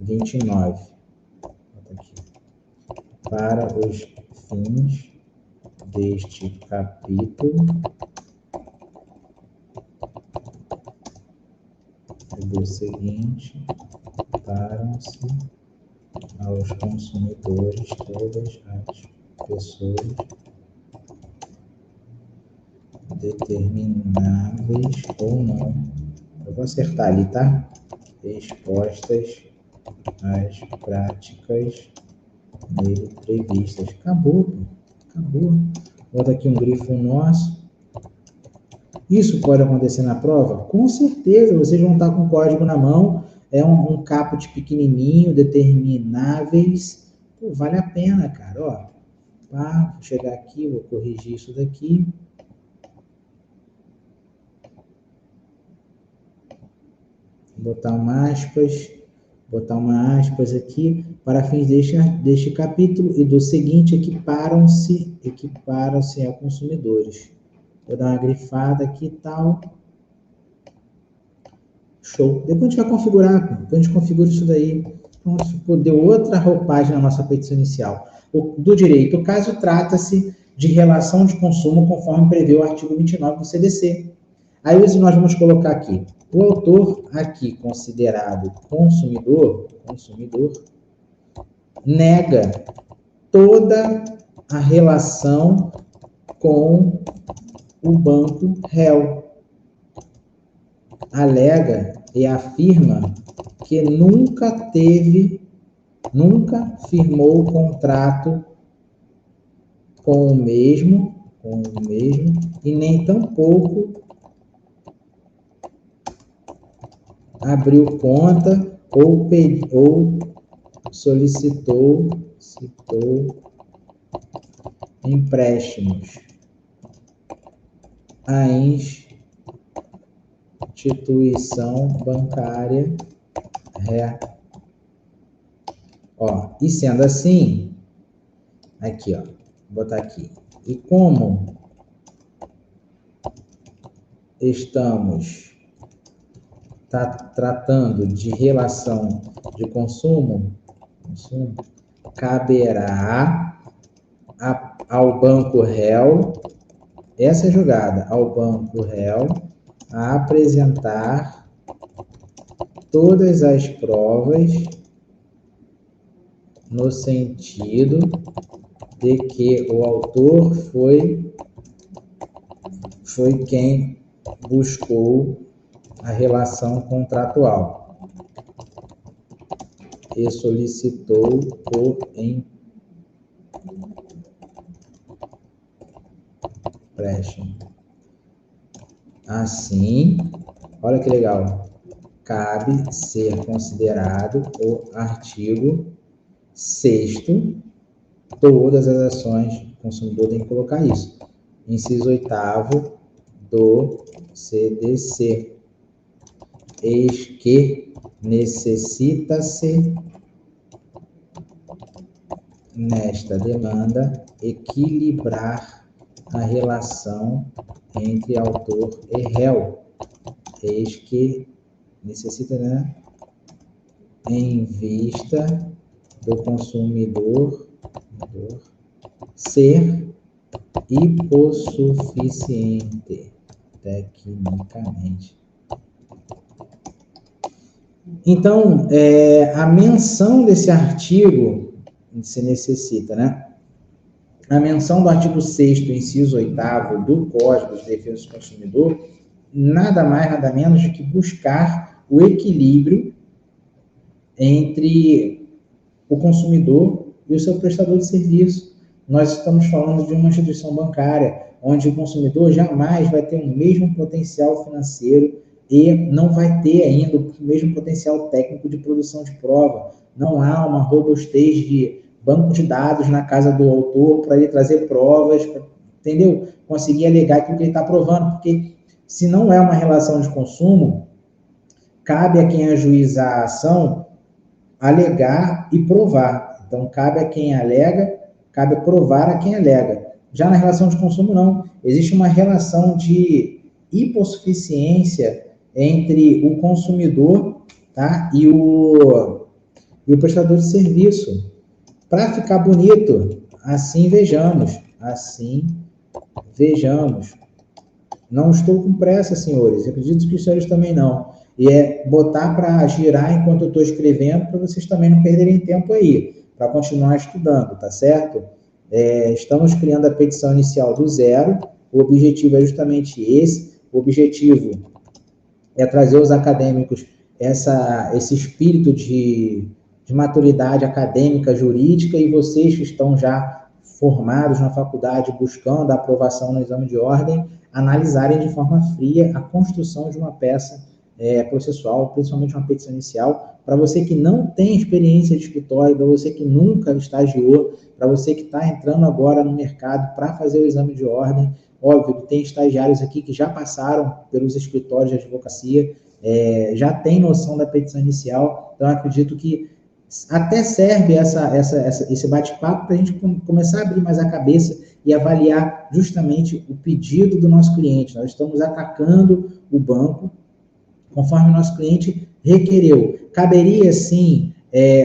29. Aqui. Para os fins deste capítulo, do seguinte, param-se aos consumidores todas as pessoas determináveis ou não. Eu vou acertar ali, tá? Expostas às práticas nele previstas. Acabou, pô. Acabou. Bota aqui um grifo nosso. Isso pode acontecer na prova? Com certeza, vocês vão estar com o código na mão, é um caput pequenininho, determináveis. Pô, vale a pena, cara, ó. Tá, vou chegar aqui, vou corrigir isso daqui. Botar uma aspas aqui, para fins deste capítulo e do seguinte, equiparam-se a consumidores. Vou dar uma grifada aqui e tal. Show. Depois a gente vai configurar, depois a gente configura isso daí. Pronto, deu outra roupagem na nossa petição inicial. Do direito, o caso trata-se de relação de consumo conforme prevê o artigo 29 do CDC. Aí nós vamos colocar aqui, o autor aqui considerado consumidor, nega toda a relação com o banco réu. Alega e afirma que nunca firmou contrato com o mesmo, e nem tampouco abriu conta ou solicitou empréstimos à instituição bancária ré. Ó, e sendo assim, aqui, ó, vou botar aqui. E como estamos tratando de relação de consumo, caberá ao banco réu, essa é a jogada, ao banco réu, a apresentar todas as provas no sentido de que o autor foi quem buscou a relação contratual e solicitou o empréstimo. Assim, olha que legal, cabe ser considerado o artigo 6º, todas as ações do consumidor tem que colocar isso. Inciso 8º do CDC. Eis que necessita-se, nesta demanda, equilibrar a relação entre autor e réu. Eis que necessita, né, em vista do consumidor ser hipossuficiente tecnicamente. Então, a menção desse artigo se necessita, né? A menção do artigo 6º, inciso 8º do Código de Defesa do Consumidor, nada mais, nada menos do que buscar o equilíbrio entre o consumidor e o seu prestador de serviço. Nós estamos falando de uma instituição bancária, onde o consumidor jamais vai ter o mesmo potencial financeiro e não vai ter ainda o mesmo potencial técnico de produção de prova. Não há uma robustez de banco de dados na casa do autor para ele trazer provas, entendeu? Conseguir alegar aquilo que ele está provando, porque se não é uma relação de consumo, cabe a quem ajuizar a ação alegar e provar. Então, cabe a quem alega, cabe provar a quem alega. Já na relação de consumo, não. Existe uma relação de hipossuficiência entre o consumidor, tá, e o prestador de serviço. Para ficar bonito, assim vejamos. Não estou com pressa, senhores. Acredito que os senhores também não. E é botar para girar enquanto eu estou escrevendo, para vocês também não perderem tempo aí, para continuar estudando, tá certo? Estamos criando a petição inicial do zero, o objetivo é justamente esse, o objetivo é trazer os acadêmicos esse espírito de maturidade acadêmica, jurídica, e vocês que estão já formados na faculdade, buscando a aprovação no exame de ordem, analisarem de forma fria a construção de uma peça processual, principalmente uma petição inicial, para você que não tem experiência de escritório, para você que nunca estagiou, para você que está entrando agora no mercado para fazer o exame de ordem. Óbvio que tem estagiários aqui que já passaram pelos escritórios de advocacia, já tem noção da petição inicial, então acredito que até serve esse bate-papo para a gente começar a abrir mais a cabeça e avaliar justamente o pedido do nosso cliente. Nós estamos atacando o banco conforme o nosso cliente requereu. Caberia, sim,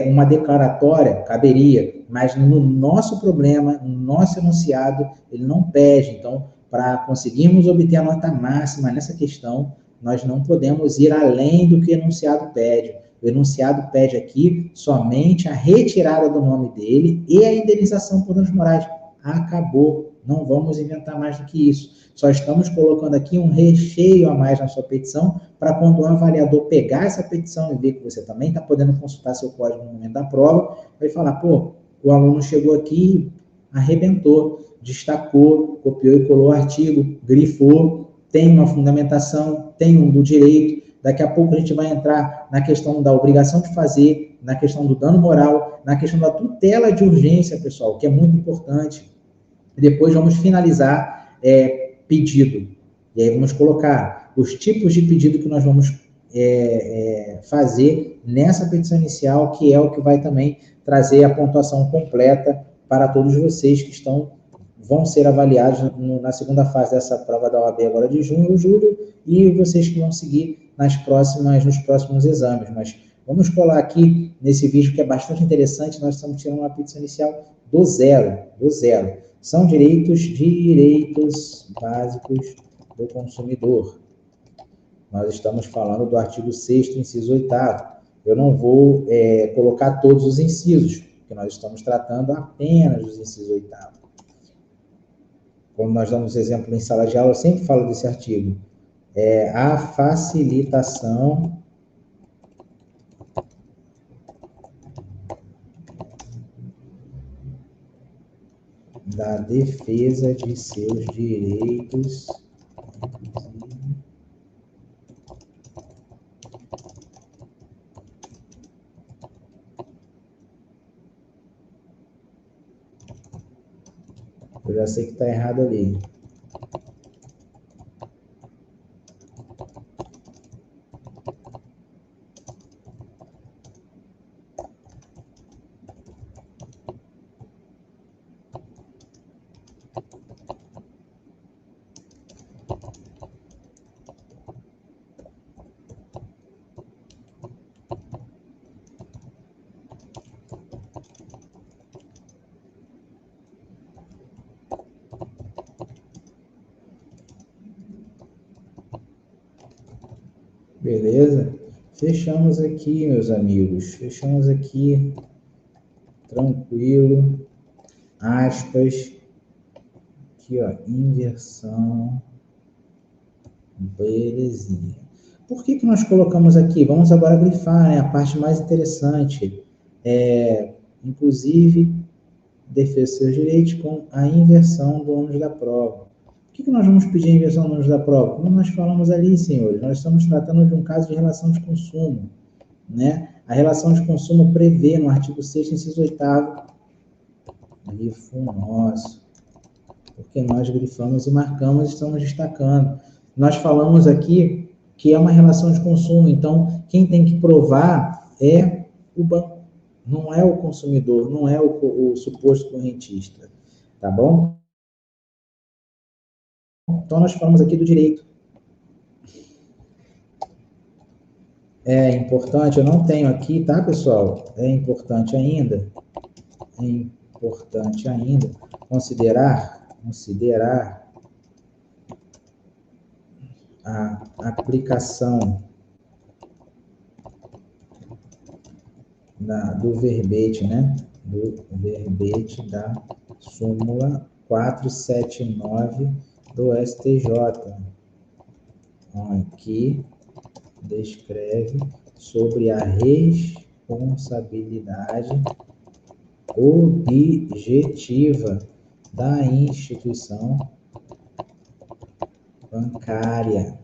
uma declaratória? Caberia, mas no nosso problema, no nosso enunciado, ele não pede. Então, para conseguirmos obter a nota máxima nessa questão, nós não podemos ir além do que o enunciado pede. O enunciado pede aqui somente a retirada do nome dele e a indenização por danos morais. Acabou. Não vamos inventar mais do que isso. Só estamos colocando aqui um recheio a mais na sua petição, para quando o avaliador pegar essa petição e ver que você também está podendo consultar seu código no momento da prova, vai falar, pô, o aluno chegou aqui, arrebentou, destacou, copiou e colou o artigo, grifou, tem uma fundamentação, tem um do direito. Daqui a pouco a gente vai entrar na questão da obrigação de fazer, na questão do dano moral, na questão da tutela de urgência, pessoal, que é muito importante. E depois vamos finalizar pedido. E aí vamos colocar os tipos de pedido que nós vamos fazer nessa petição inicial, que é o que vai também trazer a pontuação completa para todos vocês que vão ser avaliados na segunda fase dessa prova da OAB agora de junho ou julho, e vocês que vão seguir nos próximos exames. Mas vamos colar aqui nesse vídeo que é bastante interessante. Nós estamos tirando uma petição inicial do zero. São direitos básicos do consumidor. Nós estamos falando do artigo 6º, inciso 8º. Eu não vou colocar todos os incisos, porque nós estamos tratando apenas dos incisos 8º. Quando nós damos exemplo em sala de aula, eu sempre falo desse artigo. A facilitação da defesa de seus direitos eu já sei que está errado ali. Beleza? Fechamos aqui, meus amigos. Fechamos aqui. Tranquilo. Aspas. Aqui, ó. Inversão. Belezinha. Por que nós colocamos aqui? Vamos agora grifar, né? A parte mais interessante. Inclusive, defesa dos seus direitos com a inversão do ônus da prova. Por que nós vamos pedir a inversão do ônus da prova? Como nós falamos ali, senhores, nós estamos tratando de um caso de relação de consumo, né? A relação de consumo prevê no artigo 6º, inciso 8º, grifo nosso, porque nós grifamos e marcamos e estamos destacando. Nós falamos aqui que é uma relação de consumo, então quem tem que provar é o banco, não é o consumidor, não é o suposto correntista, tá bom? Então, nós falamos aqui do direito. É importante, eu não tenho aqui, tá, pessoal? É importante ainda considerar a aplicação do verbete, né? Do verbete da súmula 479 do STJ, que descreve sobre a responsabilidade objetiva da instituição bancária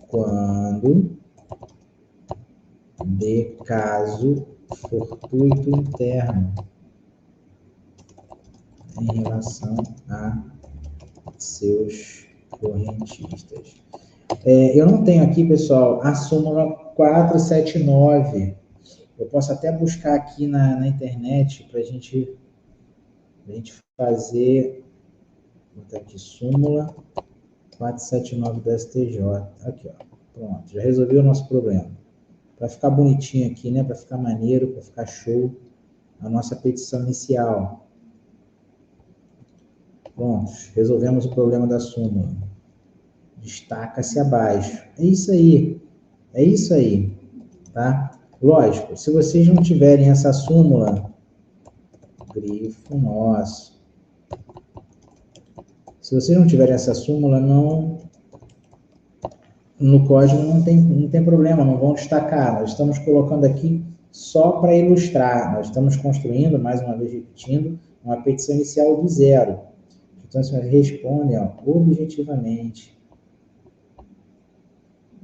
quando de caso fortuito interno em relação a seus correntistas. Eu não tenho aqui, pessoal, a súmula 479. Eu posso até buscar aqui na internet para a gente fazer. Vou botar aqui, súmula 479 do STJ. Aqui, ó. Pronto, já resolvi o nosso problema. Para ficar bonitinho aqui, né? Para ficar maneiro, para ficar show, a nossa petição inicial. Pronto, resolvemos o problema da súmula. Destaca-se abaixo. É isso aí. É isso aí. Tá? Lógico, se vocês não tiverem essa súmula, grifo nosso. Se vocês não tiverem essa súmula, no código não tem problema, não vão destacar. Nós estamos colocando aqui só para ilustrar. Nós estamos construindo, mais uma vez repetindo, uma petição inicial do zero. Então, você responde objetivamente.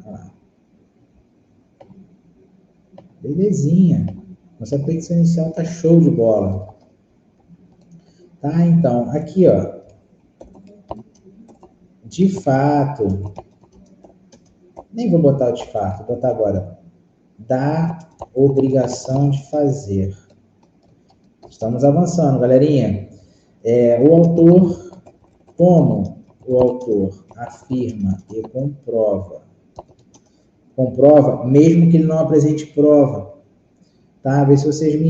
Olha lá. Belezinha. Nossa petição inicial está show de bola. Tá, então, aqui, ó. De fato, nem vou botar o de fato, vou botar agora. Da obrigação de fazer. Estamos avançando, galerinha. O autor, como o autor afirma e comprova, mesmo que ele não apresente prova, tá? Vê se vocês me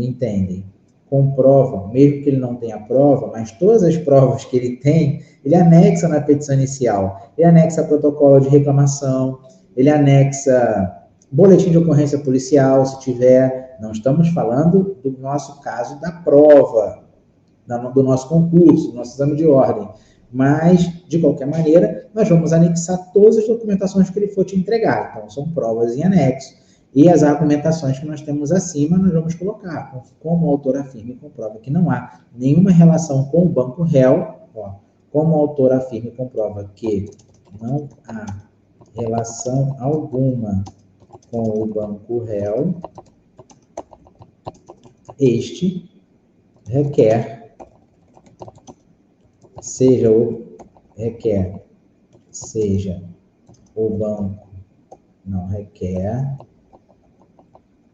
entendem. Comprova, mesmo que ele não tenha prova, mas todas as provas que ele tem, ele anexa na petição inicial. Ele anexa protocolo de reclamação, ele anexa boletim de ocorrência policial, se tiver. Não estamos falando do nosso caso da prova, do nosso concurso, do nosso exame de ordem. Mas, de qualquer maneira, nós vamos anexar todas as documentações que ele for te entregar. Então, são provas em anexo. E as argumentações que nós temos acima, nós vamos colocar. Como o autor afirma e comprova que não há nenhuma relação com o banco réu, como o autor afirma e comprova que não há relação alguma com o banco réu, este requer, seja o banco não requer.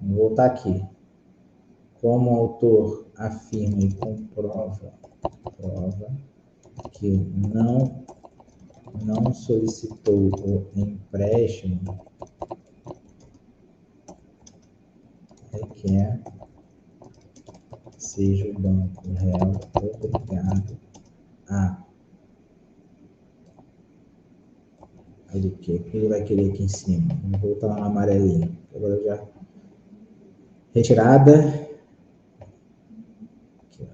Vou voltar aqui. Como o autor afirma e prova que não solicitou o empréstimo, requer seja o banco réu obrigado a... Olha o que ele vai querer aqui em cima. Vamos voltar lá no amarelinho. Agora já... Retirada. Aqui, ó.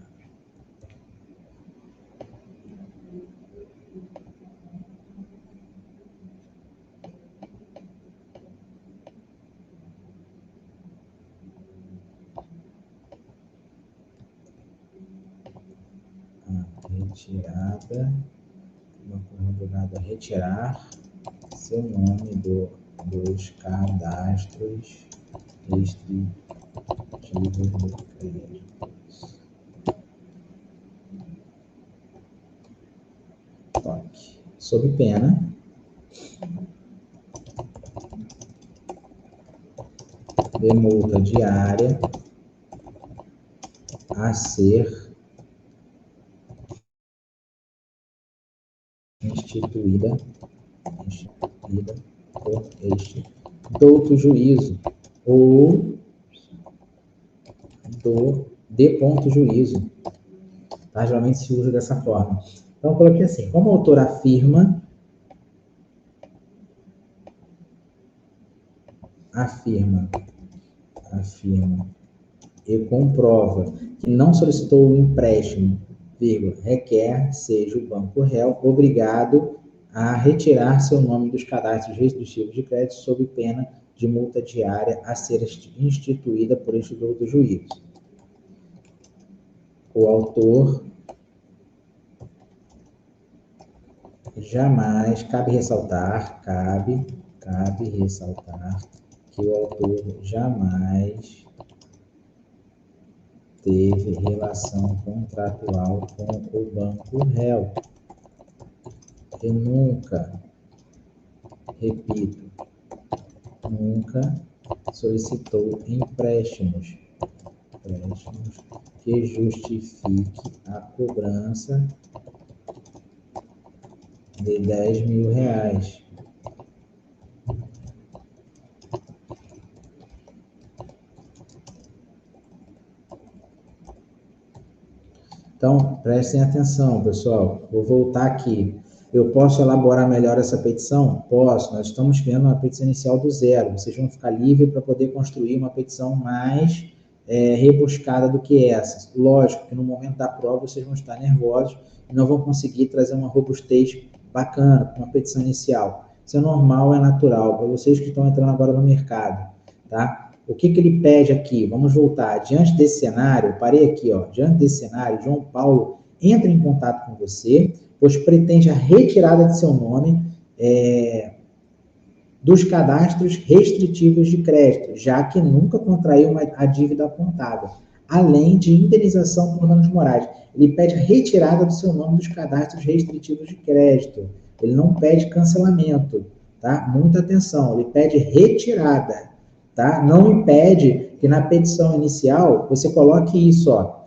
Retirada. Banco obrigado a retirar seu nome dos cadastros restritivos do crédito. Toque. Sob pena de multa diária a ser instituída por este douto juízo ou de ponto juízo. Tá? Geralmente se usa dessa forma. Então, eu coloquei assim, como o autor afirma afirma e comprova que não solicitou o empréstimo, vírgula, requer, seja o banco réu, obrigado a retirar seu nome dos cadastros restritivos de crédito sob pena de multa diária a ser instituída por instrutor do juízo. O autor jamais, cabe ressaltar que o autor jamais teve relação contratual com o banco réu e nunca, repito, nunca solicitou empréstimos que justifique a cobrança de R$10.000. Então, prestem atenção, pessoal. Vou voltar aqui. Eu posso elaborar melhor essa petição? Posso. Nós estamos criando uma petição inicial do zero. Vocês vão ficar livres para poder construir uma petição mais rebuscada do que essa. Lógico que no momento da prova vocês vão estar nervosos e não vão conseguir trazer uma robustez bacana com uma petição inicial. Isso é normal, é natural. Para vocês que estão entrando agora no mercado, tá? O que ele pede aqui? Vamos voltar. Diante desse cenário, parei aqui, ó. Diante desse cenário, João Paulo entra em contato com você, pois pretende a retirada de seu nome dos cadastros restritivos de crédito, já que nunca contraiu a dívida apontada, além de indenização por danos morais. Ele pede a retirada do seu nome dos cadastros restritivos de crédito. Ele não pede cancelamento, tá? Muita atenção. Ele pede retirada. Tá? Não impede que na petição inicial você coloque isso, ó.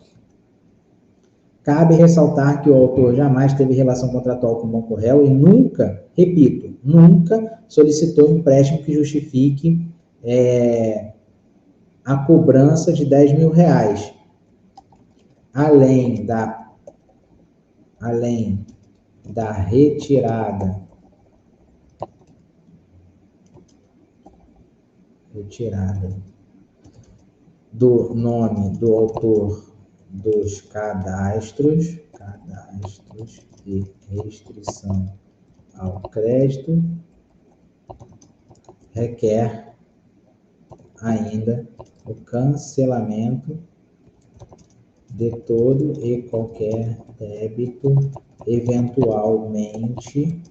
Cabe ressaltar que o autor jamais teve relação contratual com o banco réu e nunca, repito, nunca solicitou um empréstimo que justifique a cobrança de R$10.000, além da retirada do nome do autor dos cadastros e restrição ao crédito, requer ainda o cancelamento de todo e qualquer débito eventualmente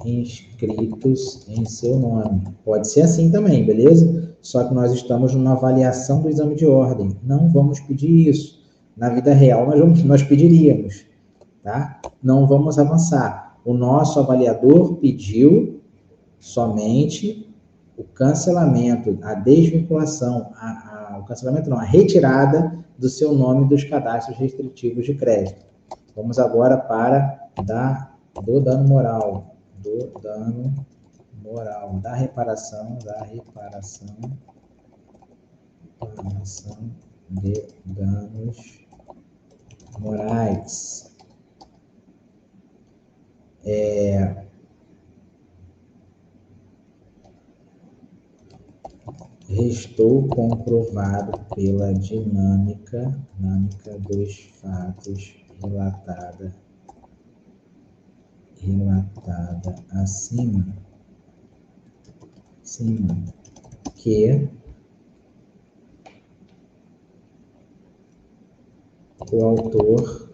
inscritos em seu nome. Pode ser assim também, beleza? Só que nós estamos numa avaliação do exame de ordem. Não vamos pedir isso. Na vida real, nós pediríamos, tá? Não vamos avançar. O nosso avaliador pediu somente o cancelamento, a desvinculação, o cancelamento não, a retirada do seu nome dos cadastros restritivos de crédito. Vamos agora para do dano moral. Da reparação de danos morais. Restou comprovado pela dinâmica dos fatos relatada acima, que o autor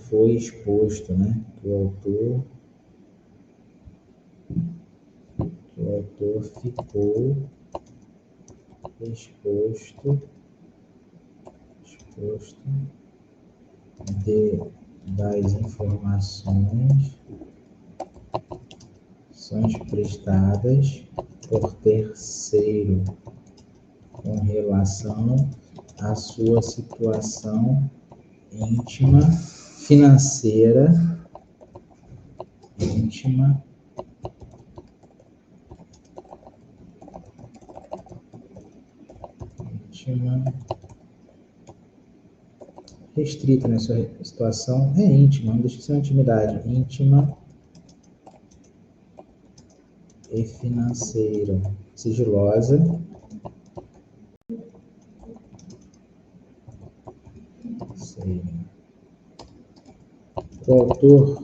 foi exposto, né? Que o autor ficou exposto das informações prestadas por terceiro com relação à sua situação íntima, financeira, restrita, né? Sua situação é íntima, não deixa de ser uma intimidade íntima e financeira sigilosa, o autor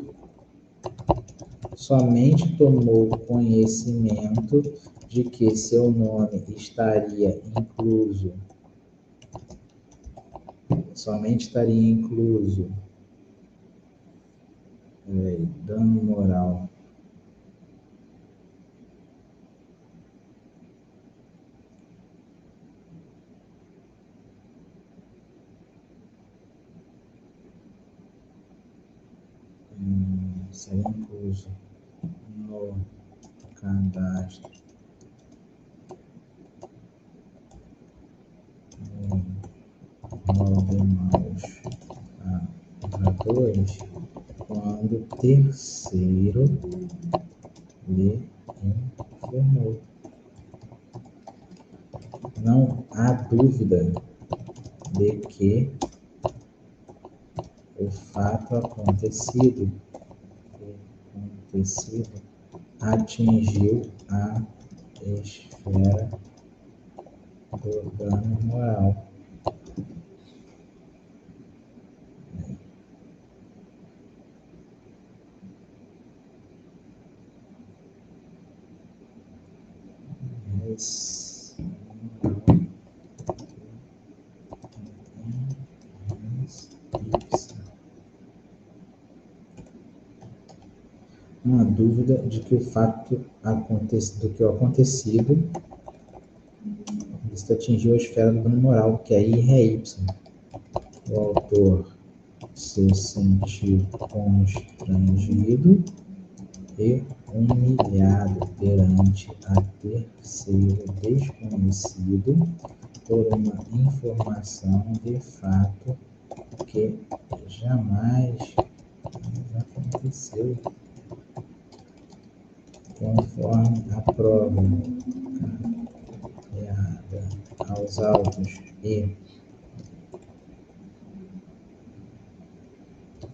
somente tomou conhecimento de que seu nome estaria incluso, dano moral, seria incluso no cadastro de maus agradores quando terceiro lhe informou. Não há dúvida de que o fato acontecido atingiu a esfera do dano moral. Uma dúvida de que o fato do que o acontecido isso atingiu a esfera do dano moral, que aí é Y. O autor se sentiu constrangido e humilhado perante a terceiro desconhecido por uma informação de fato que jamais aconteceu, conforme a prova carregada aos autos e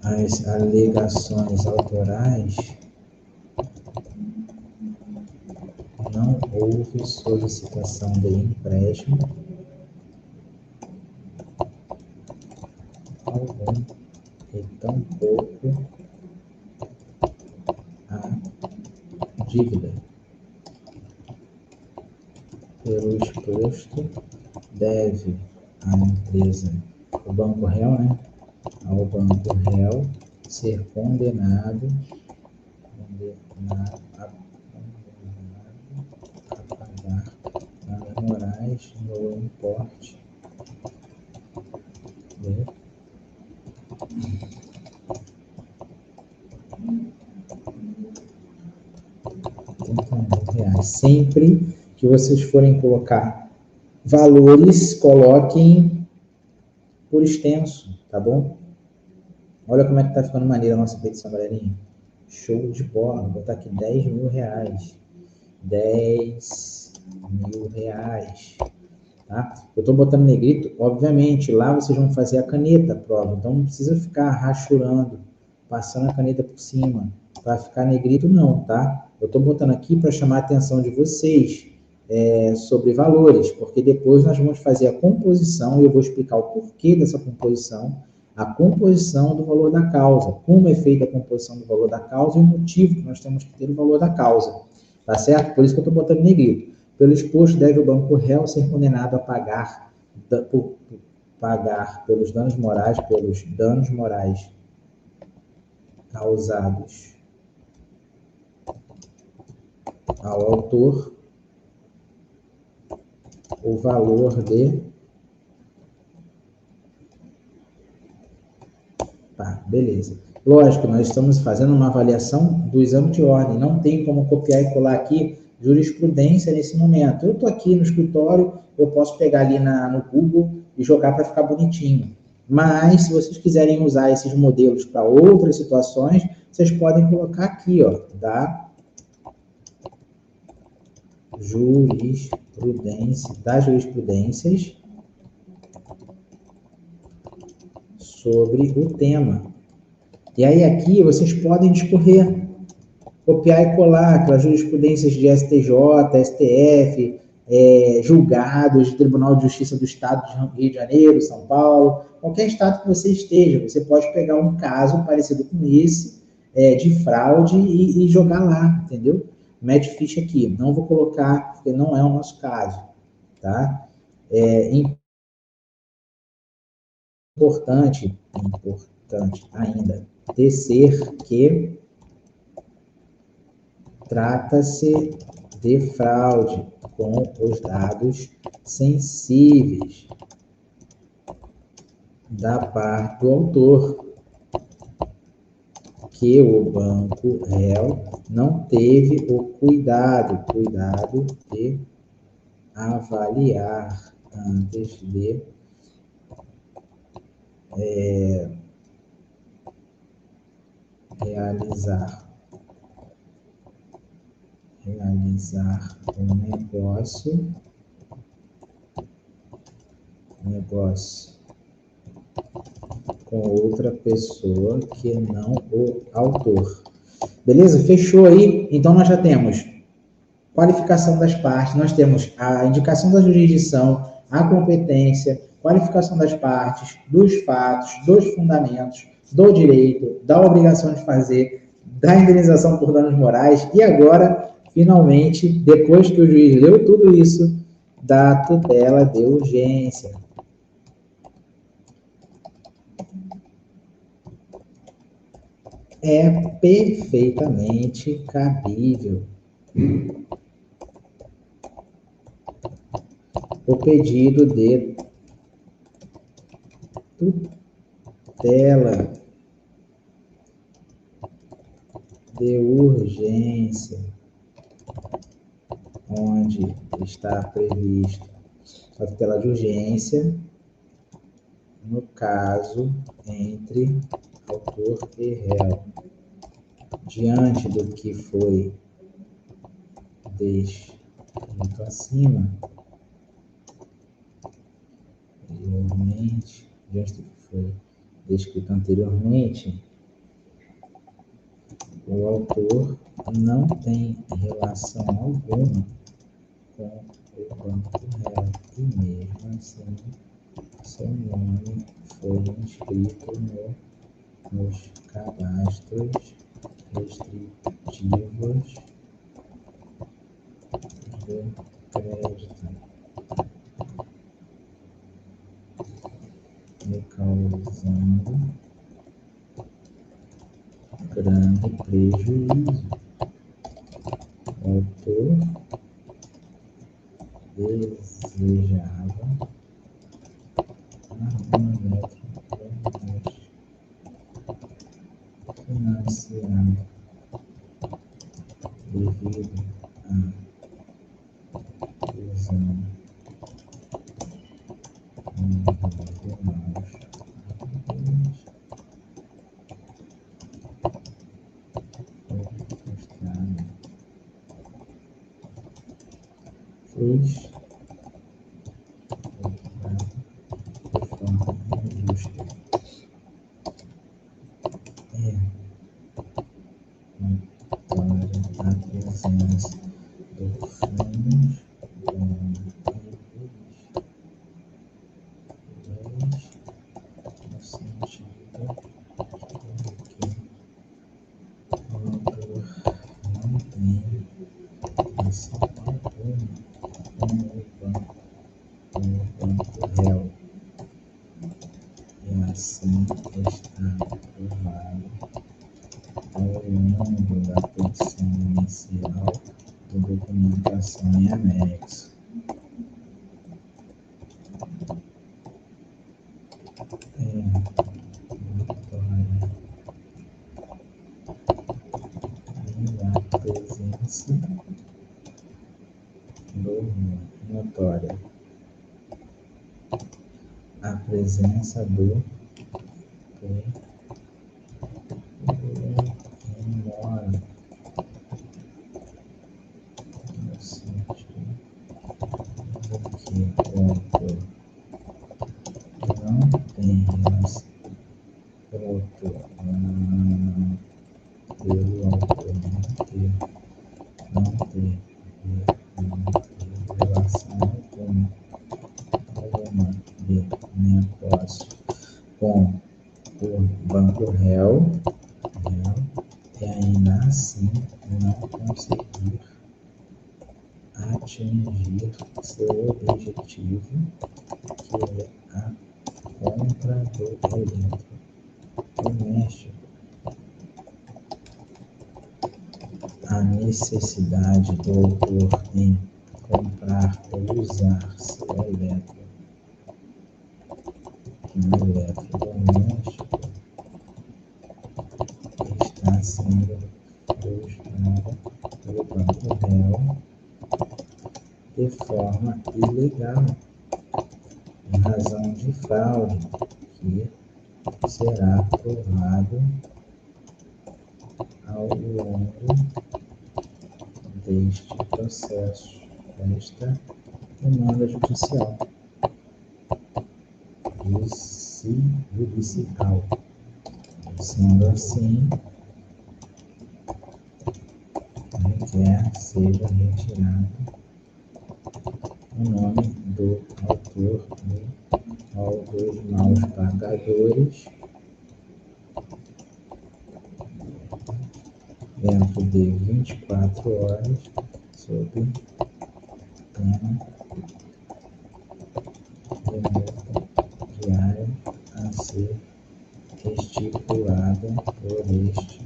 as alegações autorais, não houve solicitação de empréstimo algum e tampouco a dívida. Pelo exposto, deve a empresa, o banco réu, ao banco réu ser condenado a pagar danos morais no importe de R$30.000. Sempre que vocês forem colocar valores, coloquem por extenso, tá bom? Olha como é que tá ficando maneira a nossa petição, galerinha. Show de bola. Vou botar aqui R$10.000. R$10.000. Tá? Eu estou botando negrito, obviamente, lá vocês vão fazer a caneta, a prova. Então não precisa ficar rachurando, passando a caneta por cima. Para ficar negrito, não, tá? Eu estou botando aqui para chamar a atenção de vocês sobre valores, porque depois nós vamos fazer a composição e eu vou explicar o porquê dessa composição, a composição do valor da causa, como é feita a composição do valor da causa e o motivo que nós temos que ter o valor da causa, tá certo? Por isso que eu estou botando negrito. Pelo exposto, deve o banco réu ser condenado a pagar pelos danos morais causados ao autor o valor de... Tá, beleza. Lógico, nós estamos fazendo uma avaliação do exame de ordem, não tem como copiar e colar aqui jurisprudência nesse momento. Eu estou aqui no escritório, eu posso pegar ali no Google e jogar para ficar bonitinho. Mas, se vocês quiserem usar esses modelos para outras situações, vocês podem colocar aqui, ó, da jurisprudências sobre o tema. E aí aqui vocês podem discorrer. copiar e colar aquelas jurisprudências de STJ, STF, julgados de Tribunal de Justiça do Estado de Rio de Janeiro, São Paulo, qualquer estado que você esteja, você pode pegar um caso parecido com esse, de fraude e jogar lá, entendeu? Mete ficha aqui. Não vou colocar, porque não é o nosso caso, tá? Importante ainda, tecer que trata-se de fraude com os dados sensíveis da parte do autor, que o banco réu não teve o cuidado de avaliar antes de realizar um negócio com outra pessoa que não o autor. Beleza? Fechou aí? Então, nós já temos qualificação das partes, nós temos a indicação da jurisdição, a competência, qualificação das partes, dos fatos, dos fundamentos, do direito, da obrigação de fazer, da indenização por danos morais e agora, finalmente, depois que o juiz leu tudo isso, da tutela de urgência. É perfeitamente cabível o pedido de tutela de urgência, onde está previsto a tutela de urgência, no caso entre autor e réu, diante do que foi descrito acima, diante do que foi descrito anteriormente, o autor não tem relação alguma com o banco réu e mesmo assim seu nome foi inscrito nos cadastros restritivos do crédito, me causando grande prejuízo. O autor desejava harmoneticamente financiar devido à prisão frustrada, de forma injusta. Notória a presença do fundos no sentido de que o autor não tem ação alguma com o banco réu e assim está provado ao longo da petição inicial da documentação em anexo. Notória a presença do mora no sentido de que o autor não tem relação pelo autor não ter negócio com o banco réu, e ainda assim não conseguir atingir seu objetivo, que é a compra do eletrodoméstico. A necessidade do autor em comprar ou usar seu eletrodoméstico está sendo frustrada pelo banco réu de forma ilegal, em razão de fraude, que será provado ao longo deste processo, desta demanda judicial. Sendo assim, requer seja retirado o nome do autor ou dos maus pagadores dentro de 24 horas, sob pena de multa diária a ser estipulada por este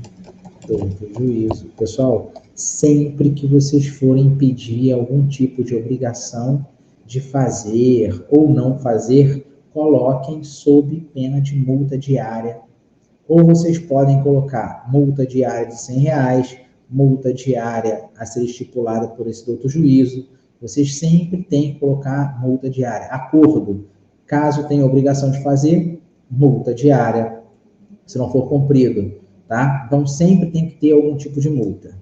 douto juízo. Pessoal, sempre que vocês forem pedir algum tipo de obrigação de fazer ou não fazer, coloquem sob pena de multa diária. Ou vocês podem colocar multa diária de R$100, multa diária a ser estipulada por esse douto juízo. Vocês sempre têm que colocar multa diária. Acordo. Caso tenha obrigação de fazer, multa diária, se não for cumprido, tá? Então, sempre tem que ter algum tipo de multa.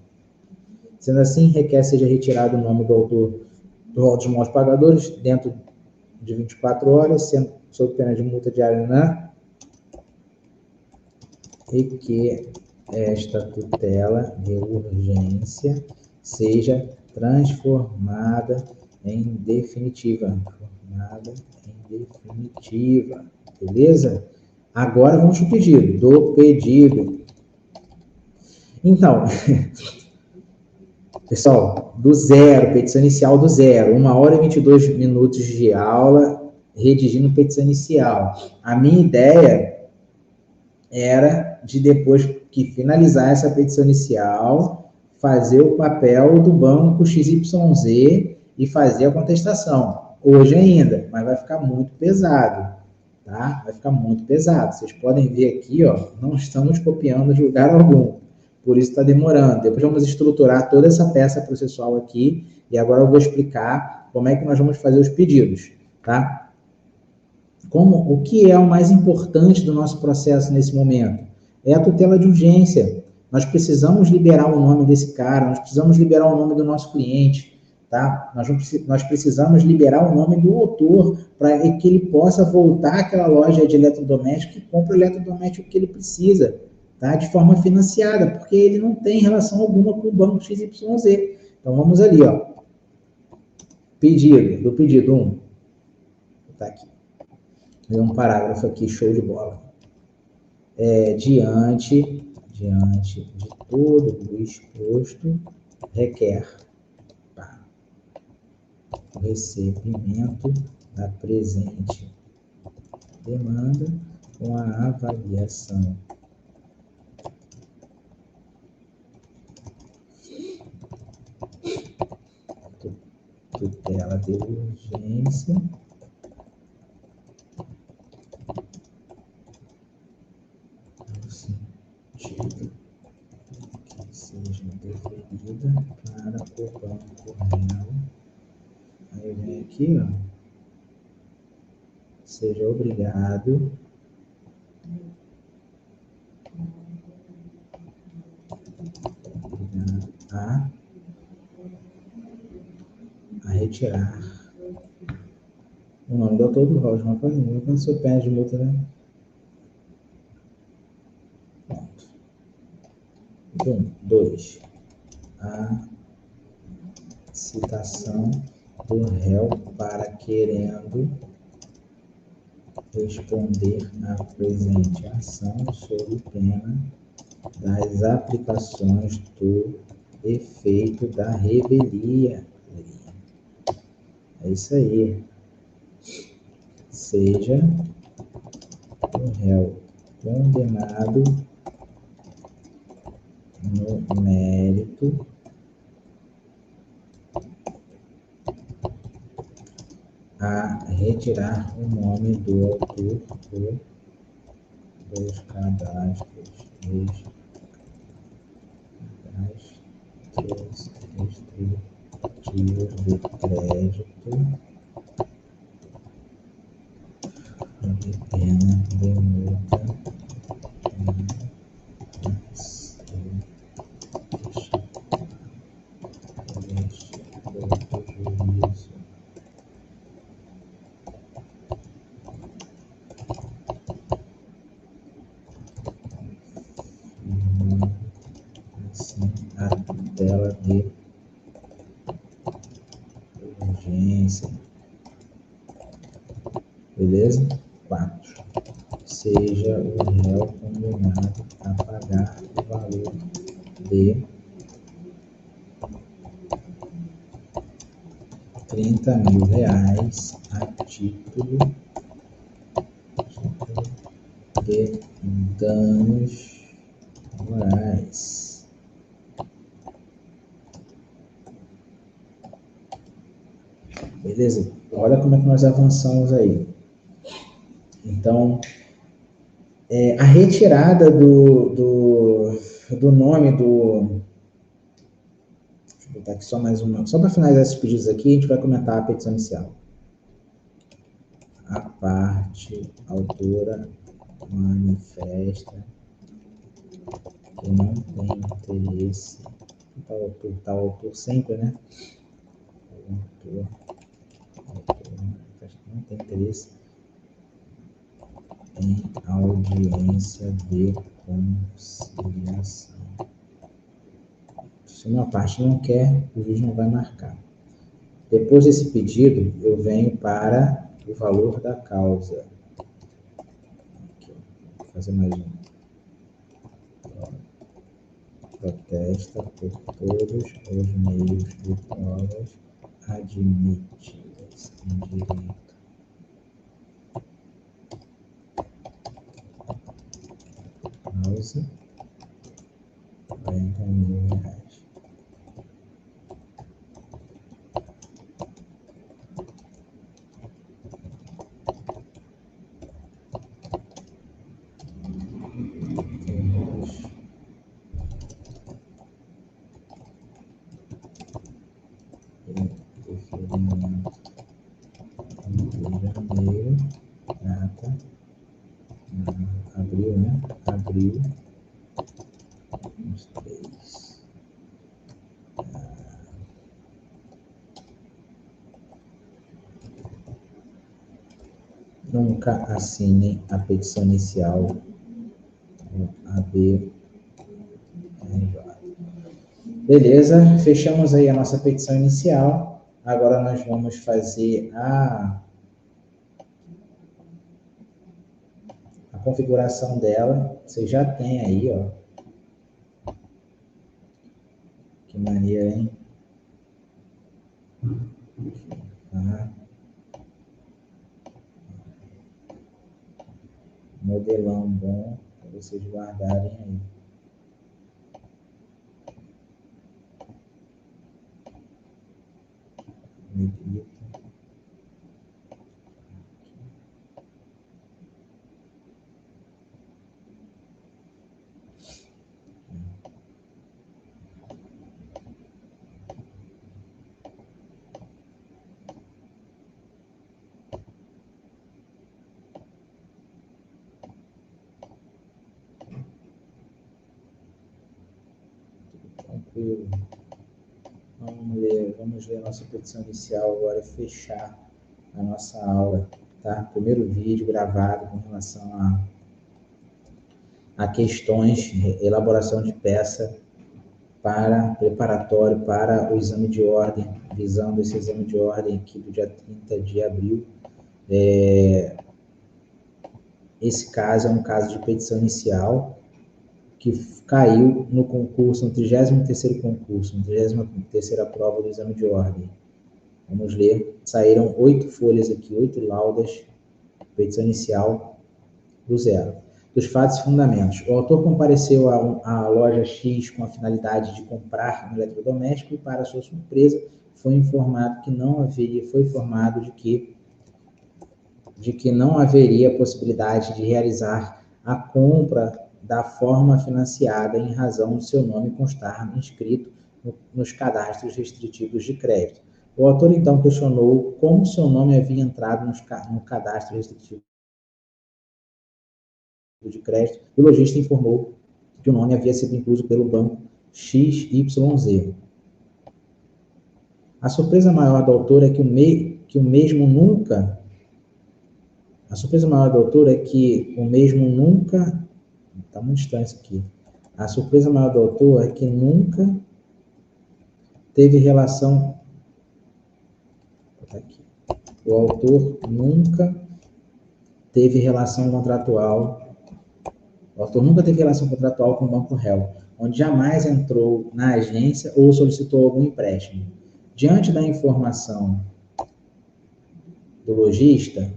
Sendo assim, requer seja retirado o nome do autor do rol dos maus pagadores dentro de 24 horas, sendo sob pena de multa diária, e que esta tutela de urgência seja transformada em definitiva. Beleza? Agora vamos para o pedido. Do pedido. Então, pessoal, do zero, petição inicial do zero. 1h e 22 minutos de aula, redigindo petição inicial. A minha ideia era de, depois que finalizar essa petição inicial, fazer o papel do banco XYZ e fazer a contestação. Hoje ainda, mas vai ficar muito pesado, tá? Vai ficar muito pesado. Vocês podem ver aqui, ó, não estamos copiando de lugar algum. Por isso está demorando. Depois vamos estruturar toda essa peça processual aqui e agora eu vou explicar como é que nós vamos fazer os pedidos, tá? O que é o mais importante do nosso processo nesse momento? É a tutela de urgência. Nós precisamos liberar o nome desse cara, nós precisamos liberar o nome do nosso cliente, tá? Nós precisamos liberar o nome do autor para que ele possa voltar àquela loja de eletrodoméstico e compre o eletrodoméstico que ele precisa, tá? De forma financiada, porque ele não tem relação alguma com o banco XYZ. Então, vamos ali, ó. Do pedido 1. Tá aqui. Tem um parágrafo aqui, show de bola. Diante de todo o exposto, requer o recebimento da presente demanda com a avaliação tutela de urgência no sentido que seja deferida para o banco réu. Aí vem aqui, ó, seja obrigado a retirar o nome do autor do rol de maus pagadores quando sou pena de multa, né? Pronto. 2. A citação do réu para querendo responder à presente ação sob pena das aplicações do efeito da revelia. É isso aí. Seja o réu condenado no mérito a retirar o nome do autor dos cadastros restritivos de crédito de pena de multa juízo. Assim, a tutela de urgência. Beleza? 4. Seja o réu condenado a pagar o valor de 30 mil reais a título de danos morais. Beleza? Olha como é que nós avançamos aí. Então, a retirada do nome do... Deixa eu botar aqui só mais uma. Só para finalizar esses pedidos aqui, a gente vai comentar a petição inicial. A parte autora manifesta que não tem interesse, tá o autor sempre, né? O autor manifesta que não tem interesse em audiência de conciliação. Se uma parte não quer, o juiz não vai marcar. Depois desse pedido, eu venho para o valor da causa. Aqui, vou fazer mais um. Protesta por todos os meios de provas admitidas em direito. Causa, 40 mil reais. Janeiro, data, abril, né? Abril, uns 3. Nunca assine a petição inicial AB. Beleza, fechamos aí a nossa petição inicial. Agora nós vamos fazer a configuração dela. Você já tem aí, ó. Que maneira, hein? Tá. Modelão bom para vocês guardarem aí. Negrito. Tranquilo. Vamos ler a nossa petição inicial agora e fechar a nossa aula, tá? Primeiro vídeo gravado com relação a questões, elaboração de peça preparatório para o exame de ordem, visando esse exame de ordem aqui do dia 30 de abril. Esse caso é um caso de petição inicial que caiu no concurso, no 33º concurso, na 33ª prova do exame de ordem. Vamos ler. Saíram 8 folhas aqui, 8 laudas, petição inicial do zero. Dos fatos e fundamentos. O autor compareceu à loja X com a finalidade de comprar um eletrodoméstico e, para sua surpresa, foi informado de que não haveria possibilidade de realizar a compra da forma financiada em razão de seu nome constar inscrito nos cadastros restritivos de crédito. O autor, então, questionou como seu nome havia entrado no cadastro restritivo de crédito, e o lojista informou que o nome havia sido incluso pelo banco XYZ. A surpresa maior do autor é que o mesmo nunca... Está muito estranho isso aqui. A surpresa maior do autor é que nunca teve relação... O autor nunca teve relação contratual com o banco réu, onde jamais entrou na agência ou solicitou algum empréstimo. Diante da informação do lojista,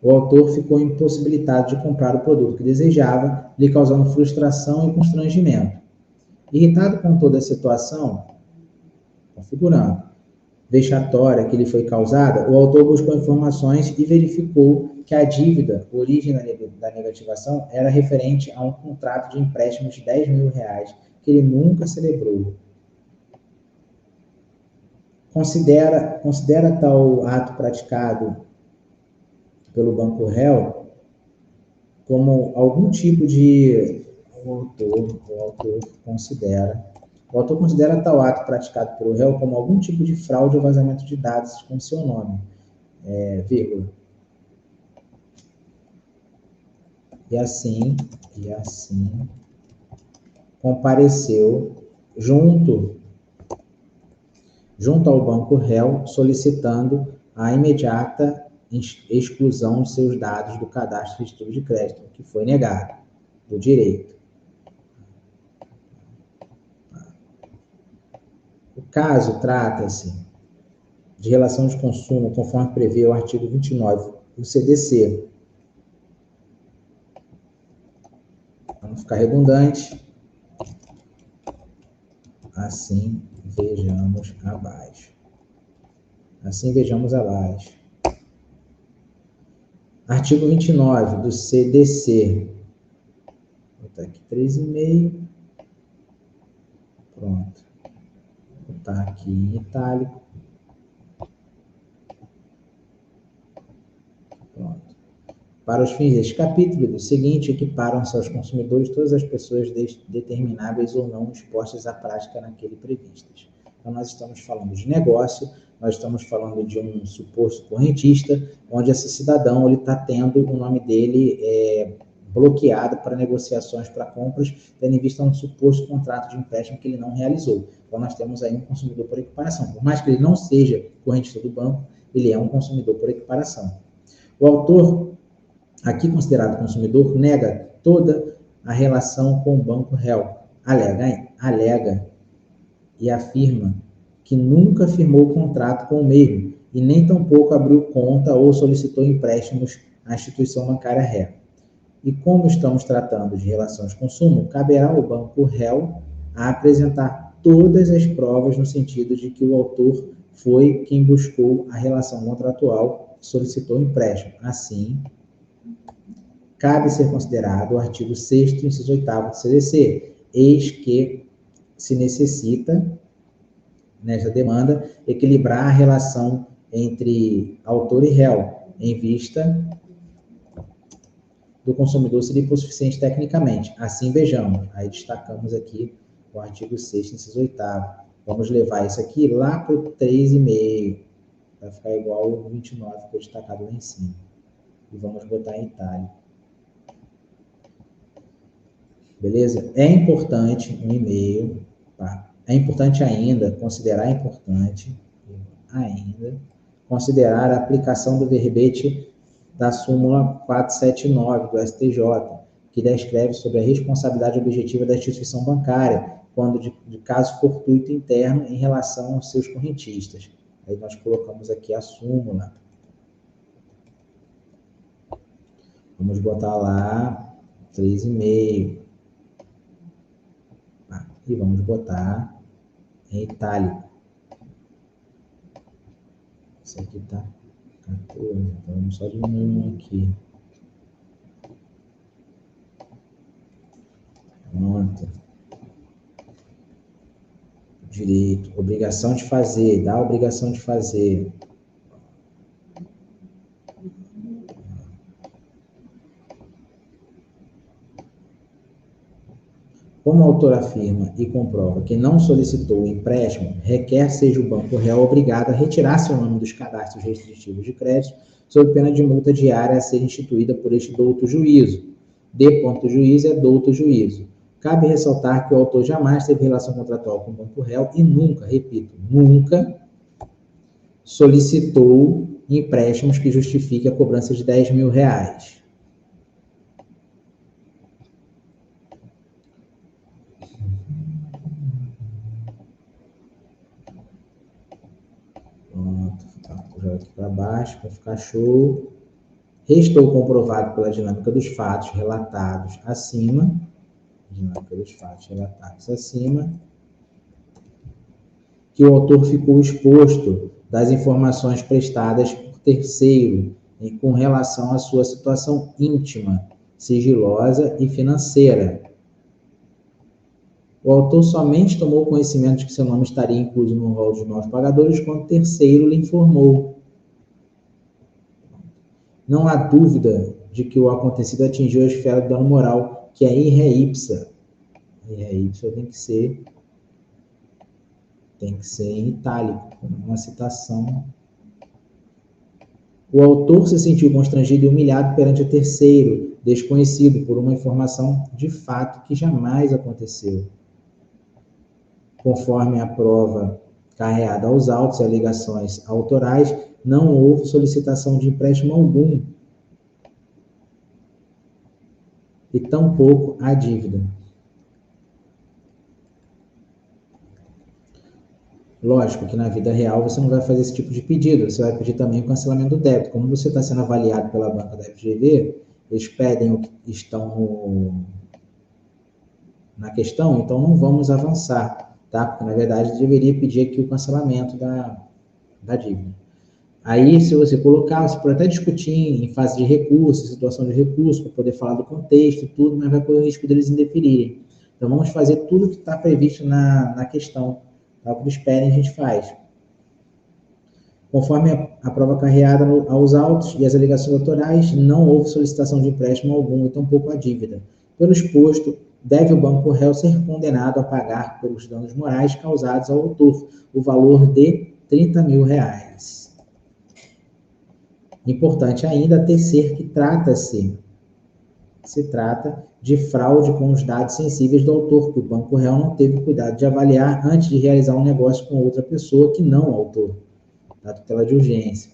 o autor ficou impossibilitado de comprar o produto que desejava, lhe causando frustração e constrangimento. Irritado com toda a situação, configurando vexatória que lhe foi causada, o autor buscou informações e verificou que a dívida, origem da negativação, era referente a um contrato de empréstimo de R$10.000 que ele nunca celebrou. Considera tal ato praticado pelo banco réu como algum tipo de... O autor considera tal ato praticado pelo réu como algum tipo de fraude ou vazamento de dados com seu nome, vírgula. E assim compareceu junto ao banco réu, solicitando a imediata exclusão de seus dados do cadastro restritivo de crédito, que foi negado, do direito. O caso trata-se de relação de consumo, conforme prevê o artigo 29 do CDC. Vamos ficar redundante. Assim vejamos abaixo. Artigo 29 do CDC. Vou botar aqui 3,5. Pronto. Vou botar aqui em itálico. Pronto. Para os fins deste capítulo, do seguinte, equiparam-se aos consumidores todas as pessoas determináveis ou não expostas à prática naquele previstas. Então, nós estamos falando de negócio, nós estamos falando de um suposto correntista, onde esse cidadão está tendo o nome dele bloqueado para negociações, para compras, tendo em vista um suposto contrato de empréstimo que ele não realizou. Então, nós temos aí um consumidor por equiparação. Por mais que ele não seja correntista do banco, ele é um consumidor por equiparação. O autor, aqui considerado consumidor, nega toda a relação com o banco réu, alega e afirma que nunca firmou contrato com o mesmo e nem tampouco abriu conta ou solicitou empréstimos à instituição bancária réu. E como estamos tratando de relação de consumo, caberá ao banco réu a apresentar todas as provas no sentido de que o autor foi quem buscou a relação contratual e solicitou empréstimo. Assim, cabe ser considerado o artigo 6º, inciso 8º do CDC, eis que se necessita, nesta demanda, equilibrar a relação entre autor e réu, em vista do consumidor ser hipossuficiente tecnicamente. Assim, vejamos, aí destacamos aqui o artigo 6º, inciso 8º. Vamos levar isso aqui lá para o 3,5, vai ficar igual ao 29, que foi destacado lá em cima. E vamos botar em itálico. Beleza? É importante um e-mail, tá? É importante ainda considerar a aplicação do verbete da súmula 479 do STJ, que descreve sobre a responsabilidade objetiva da instituição bancária, quando de caso fortuito interno em relação aos seus correntistas. Aí nós colocamos aqui a súmula. Vamos botar lá 3,5. E vamos botar em itálico. Isso aqui está 14, então vamos só diminuir aqui. Pronto. Direito, obrigação de fazer, dá a obrigação de fazer. Como o autor afirma e comprova que não solicitou o empréstimo, requer seja o banco réu obrigado a retirar seu nome dos cadastros restritivos de crédito, sob pena de multa diária a ser instituída por este douto juízo. De ponto juízo é douto juízo. Cabe ressaltar que o autor jamais teve relação contratual com o banco réu e nunca, repito, nunca solicitou empréstimos que justifiquem a cobrança de R$10.000. Pronto, joga aqui para baixo para ficar show. Restou comprovado pela dinâmica dos fatos relatados acima, que o autor ficou exposto das informações prestadas por terceiro com relação à sua situação íntima, sigilosa e financeira. O autor somente tomou conhecimento de que seu nome estaria incluso no rol dos maus pagadores quando terceiro lhe informou. Não há dúvida de que o acontecido atingiu a esfera do dano moral, que é irre ipsa. Irre ipsa tem que ser em itálico, uma citação. O autor se sentiu constrangido e humilhado perante o terceiro, desconhecido, por uma informação de fato que jamais aconteceu. Conforme a prova carreada aos autos e alegações autorais, não houve solicitação de empréstimo algum, e tampouco a dívida. Lógico que na vida real você não vai fazer esse tipo de pedido, você vai pedir também o cancelamento do débito. Como você está sendo avaliado pela banca da FGV, eles pedem o que estão na questão, então não vamos avançar, tá? Porque na verdade deveria pedir aqui o cancelamento da dívida. Aí, se você colocar, você pode até discutir em fase de recurso, situação de recurso, para poder falar do contexto e tudo, mas vai correr o risco deles indeferirem. Então, vamos fazer tudo que está previsto na questão. Tá? O que eles pedem, a gente faz. Conforme a prova carreada aos autos e as alegações autorais, não houve solicitação de empréstimo algum e tampouco a dívida. Pelo exposto, deve o banco réu ser condenado a pagar pelos danos morais causados ao autor o valor de R$30.000. Importante ainda tecer que se trata de fraude com os dados sensíveis do autor, que o banco réu não teve cuidado de avaliar antes de realizar um negócio com outra pessoa que não o autor, da tutela de urgência.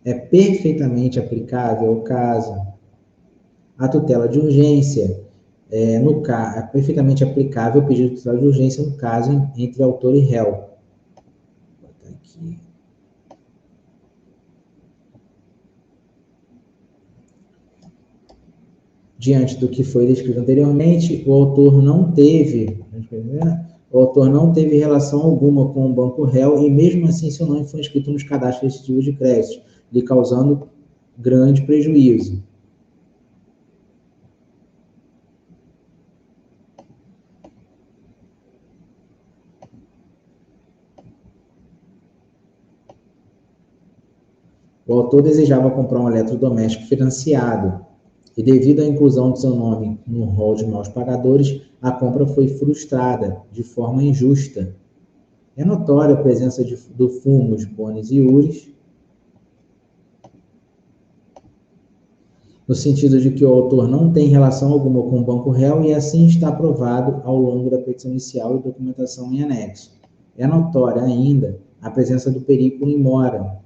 É perfeitamente aplicável ao caso. A tutela de urgência é perfeitamente aplicável o pedido de tutela de urgência no caso entre autor e réu. Vou botar aqui. Diante do que foi descrito anteriormente, o autor não teve relação alguma com o banco réu e mesmo assim seu nome foi inscrito nos cadastros restritivos de crédito, lhe causando grande prejuízo. O autor desejava comprar um eletrodoméstico financiado e, devido à inclusão de seu nome no rol de maus pagadores, a compra foi frustrada de forma injusta. É notória a presença do fumus bonis iuris, no sentido de que o autor não tem relação alguma com o banco réu e assim está provado ao longo da petição inicial e documentação em anexo. é notória ainda a presença do perículo in mora,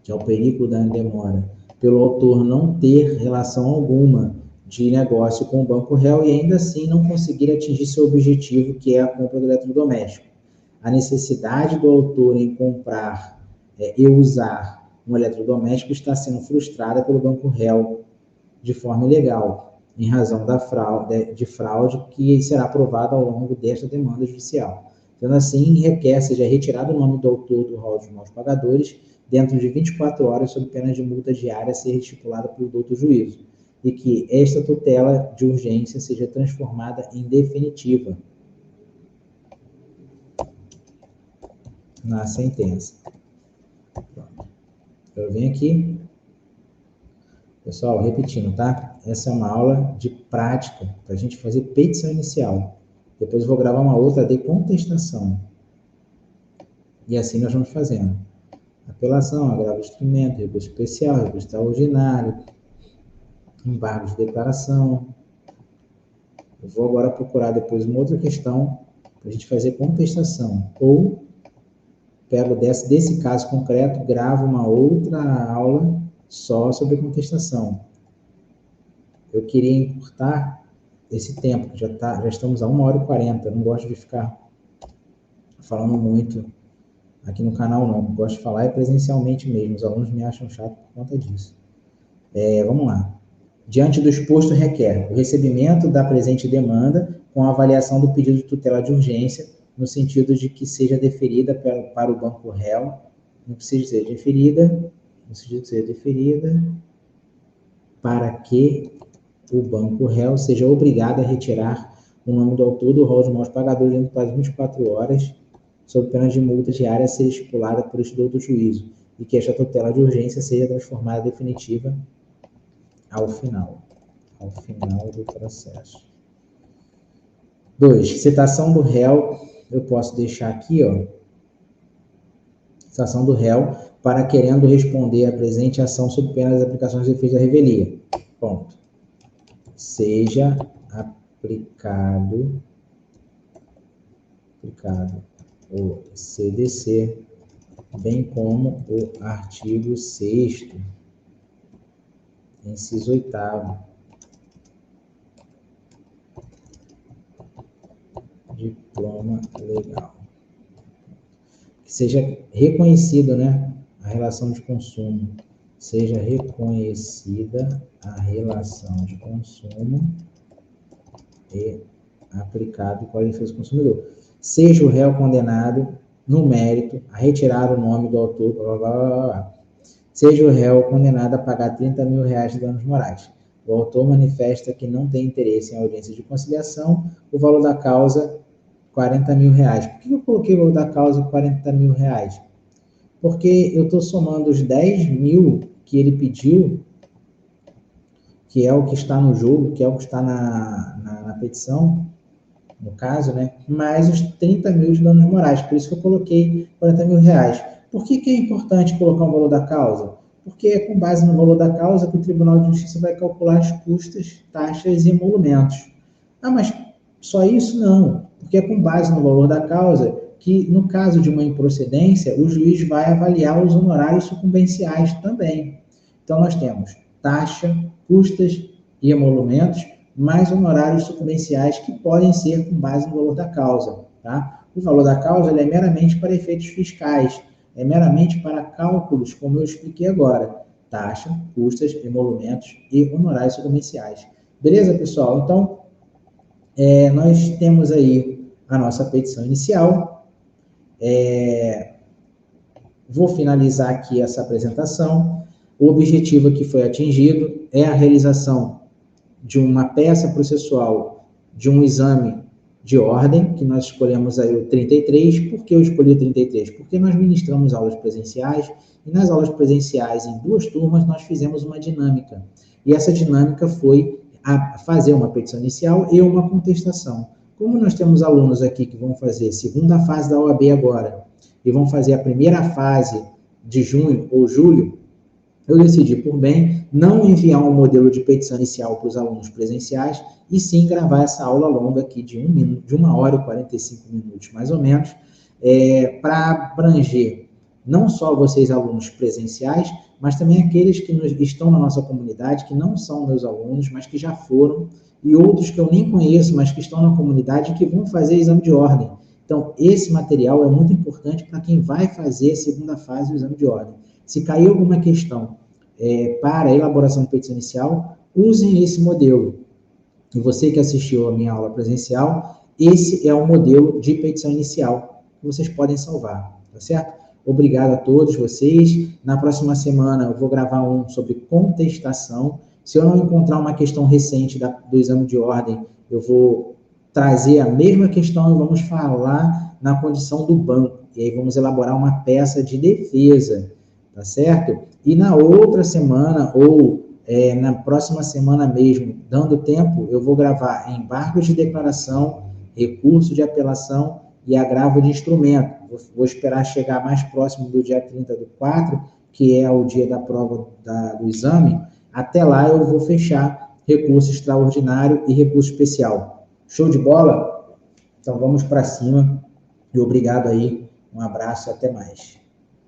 que é o perículo da demora, pelo autor não ter relação alguma de negócio com o banco réu e ainda assim não conseguir atingir seu objetivo, que é a compra do eletrodoméstico. A necessidade do autor em comprar e usar um eletrodoméstico está sendo frustrada pelo banco réu de forma ilegal, em razão de fraude que será provada ao longo desta demanda judicial. Sendo assim, requer seja retirado o nome do autor do rol dos maus pagadores dentro de 24 horas, sob pena de multa diária a ser estipulada pelo douto juízo, e que esta tutela de urgência seja transformada em definitiva na sentença. Eu venho aqui, pessoal, repetindo, tá? Essa é uma aula de prática para a gente fazer petição inicial. Depois eu vou gravar uma outra de contestação. E assim nós vamos fazendo. Apelação, agravo de instrumento, recurso especial, recurso extraordinário, embargo de declaração. Eu vou agora procurar depois uma outra questão para a gente fazer contestação. Ou pego desse caso concreto, gravo uma outra aula só sobre contestação. Eu queria encurtar esse tempo, já estamos a 1h40, não gosto de ficar falando muito aqui no canal, não. Gosto de falar presencialmente mesmo, os alunos me acham chato por conta disso. Vamos lá. Diante do exposto, requer o recebimento da presente demanda com a avaliação do pedido de tutela de urgência, no sentido de que seja deferida para o banco réu, não precisa ser deferida, no sentido de ser deferida, para que o banco réu seja obrigado a retirar o nome do autor do rol de maus pagadores dentro do prazo de 24 horas, sob pena de multa diária a ser estipulada por este douto juízo, e que esta tutela de urgência seja transformada definitiva ao final do processo. 2. Citação do réu, eu posso deixar aqui, ó, citação do réu para querendo responder à presente ação sob pena das aplicações de efeitos da revelia. Ponto. Seja aplicado o CDC, bem como o artigo 6º, inciso 8º, diploma legal. Que seja reconhecido, né, a relação de consumo, seja reconhecida a relação de consumo e aplicado o Código de Defesa do Consumidor. Seja o réu condenado, no mérito, a retirar o nome do autor, blá, blá, blá, blá. Seja o réu condenado a pagar 30 mil reais de danos morais. O autor manifesta que não tem interesse em audiência de conciliação, o valor da causa, 40 mil reais. Por que eu coloquei o valor da causa 40 mil reais? Porque eu estou somando os 10 mil que ele pediu, que é o que está no jogo, que é o que está na petição, no caso, né? Mais os 30 mil de danos morais. Por isso que eu coloquei 40 mil reais. Por que é importante colocar o valor da causa? Porque é com base no valor da causa que o Tribunal de Justiça vai calcular as custas, taxas e emolumentos. Ah, mas só isso? Não. Porque é com base no valor da causa que, no caso de uma improcedência, o juiz vai avaliar os honorários sucumbenciais também. Então, nós temos taxa, custas e emolumentos, mais honorários sucumbenciais que podem ser com base no valor da causa. Tá? O valor da causa ele é meramente para efeitos fiscais, é meramente para cálculos, como eu expliquei agora. Taxa, custas, emolumentos e honorários sucumbenciais. Beleza, pessoal? Então, nós temos aí a nossa petição inicial. Vou finalizar aqui essa apresentação. O objetivo aqui foi atingido, é a realização de uma peça processual, de um exame de ordem, que nós escolhemos aí o 33. Por que eu escolhi o 33? Porque nós ministramos aulas presenciais, e nas aulas presenciais, em 2 turmas, nós fizemos uma dinâmica. E essa dinâmica foi a fazer uma petição inicial e uma contestação. Como nós temos alunos aqui que vão fazer a segunda fase da OAB agora, e vão fazer a primeira fase de junho ou julho, eu decidi por bem não enviar um modelo de petição inicial para os alunos presenciais, e sim gravar essa aula longa aqui de 1 hora e 45 minutos, mais ou menos, para abranger não só vocês, alunos presenciais, mas também aqueles que estão na nossa comunidade, que não são meus alunos, mas que já foram, e outros que eu nem conheço, mas que estão na comunidade e que vão fazer exame de ordem. Então, esse material é muito importante para quem vai fazer a segunda fase do exame de ordem. Se cair alguma questão para a elaboração de petição inicial, usem esse modelo. E você que assistiu a minha aula presencial, esse é o modelo de petição inicial que vocês podem salvar, tá certo? Obrigado a todos vocês. Na próxima semana eu vou gravar um sobre contestação. Se eu não encontrar uma questão recente do exame de ordem, eu vou trazer a mesma questão e vamos falar na condição do banco. E aí vamos elaborar uma peça de defesa, tá certo? E na outra semana, ou na próxima semana mesmo, dando tempo, eu vou gravar embargos de declaração, recurso de apelação e agravo de instrumento. Vou esperar chegar mais próximo do dia 30/4, que é o dia da prova do exame. Até lá eu vou fechar recurso extraordinário e recurso especial. Show de bola? Então vamos para cima. E obrigado aí. Um abraço e até mais.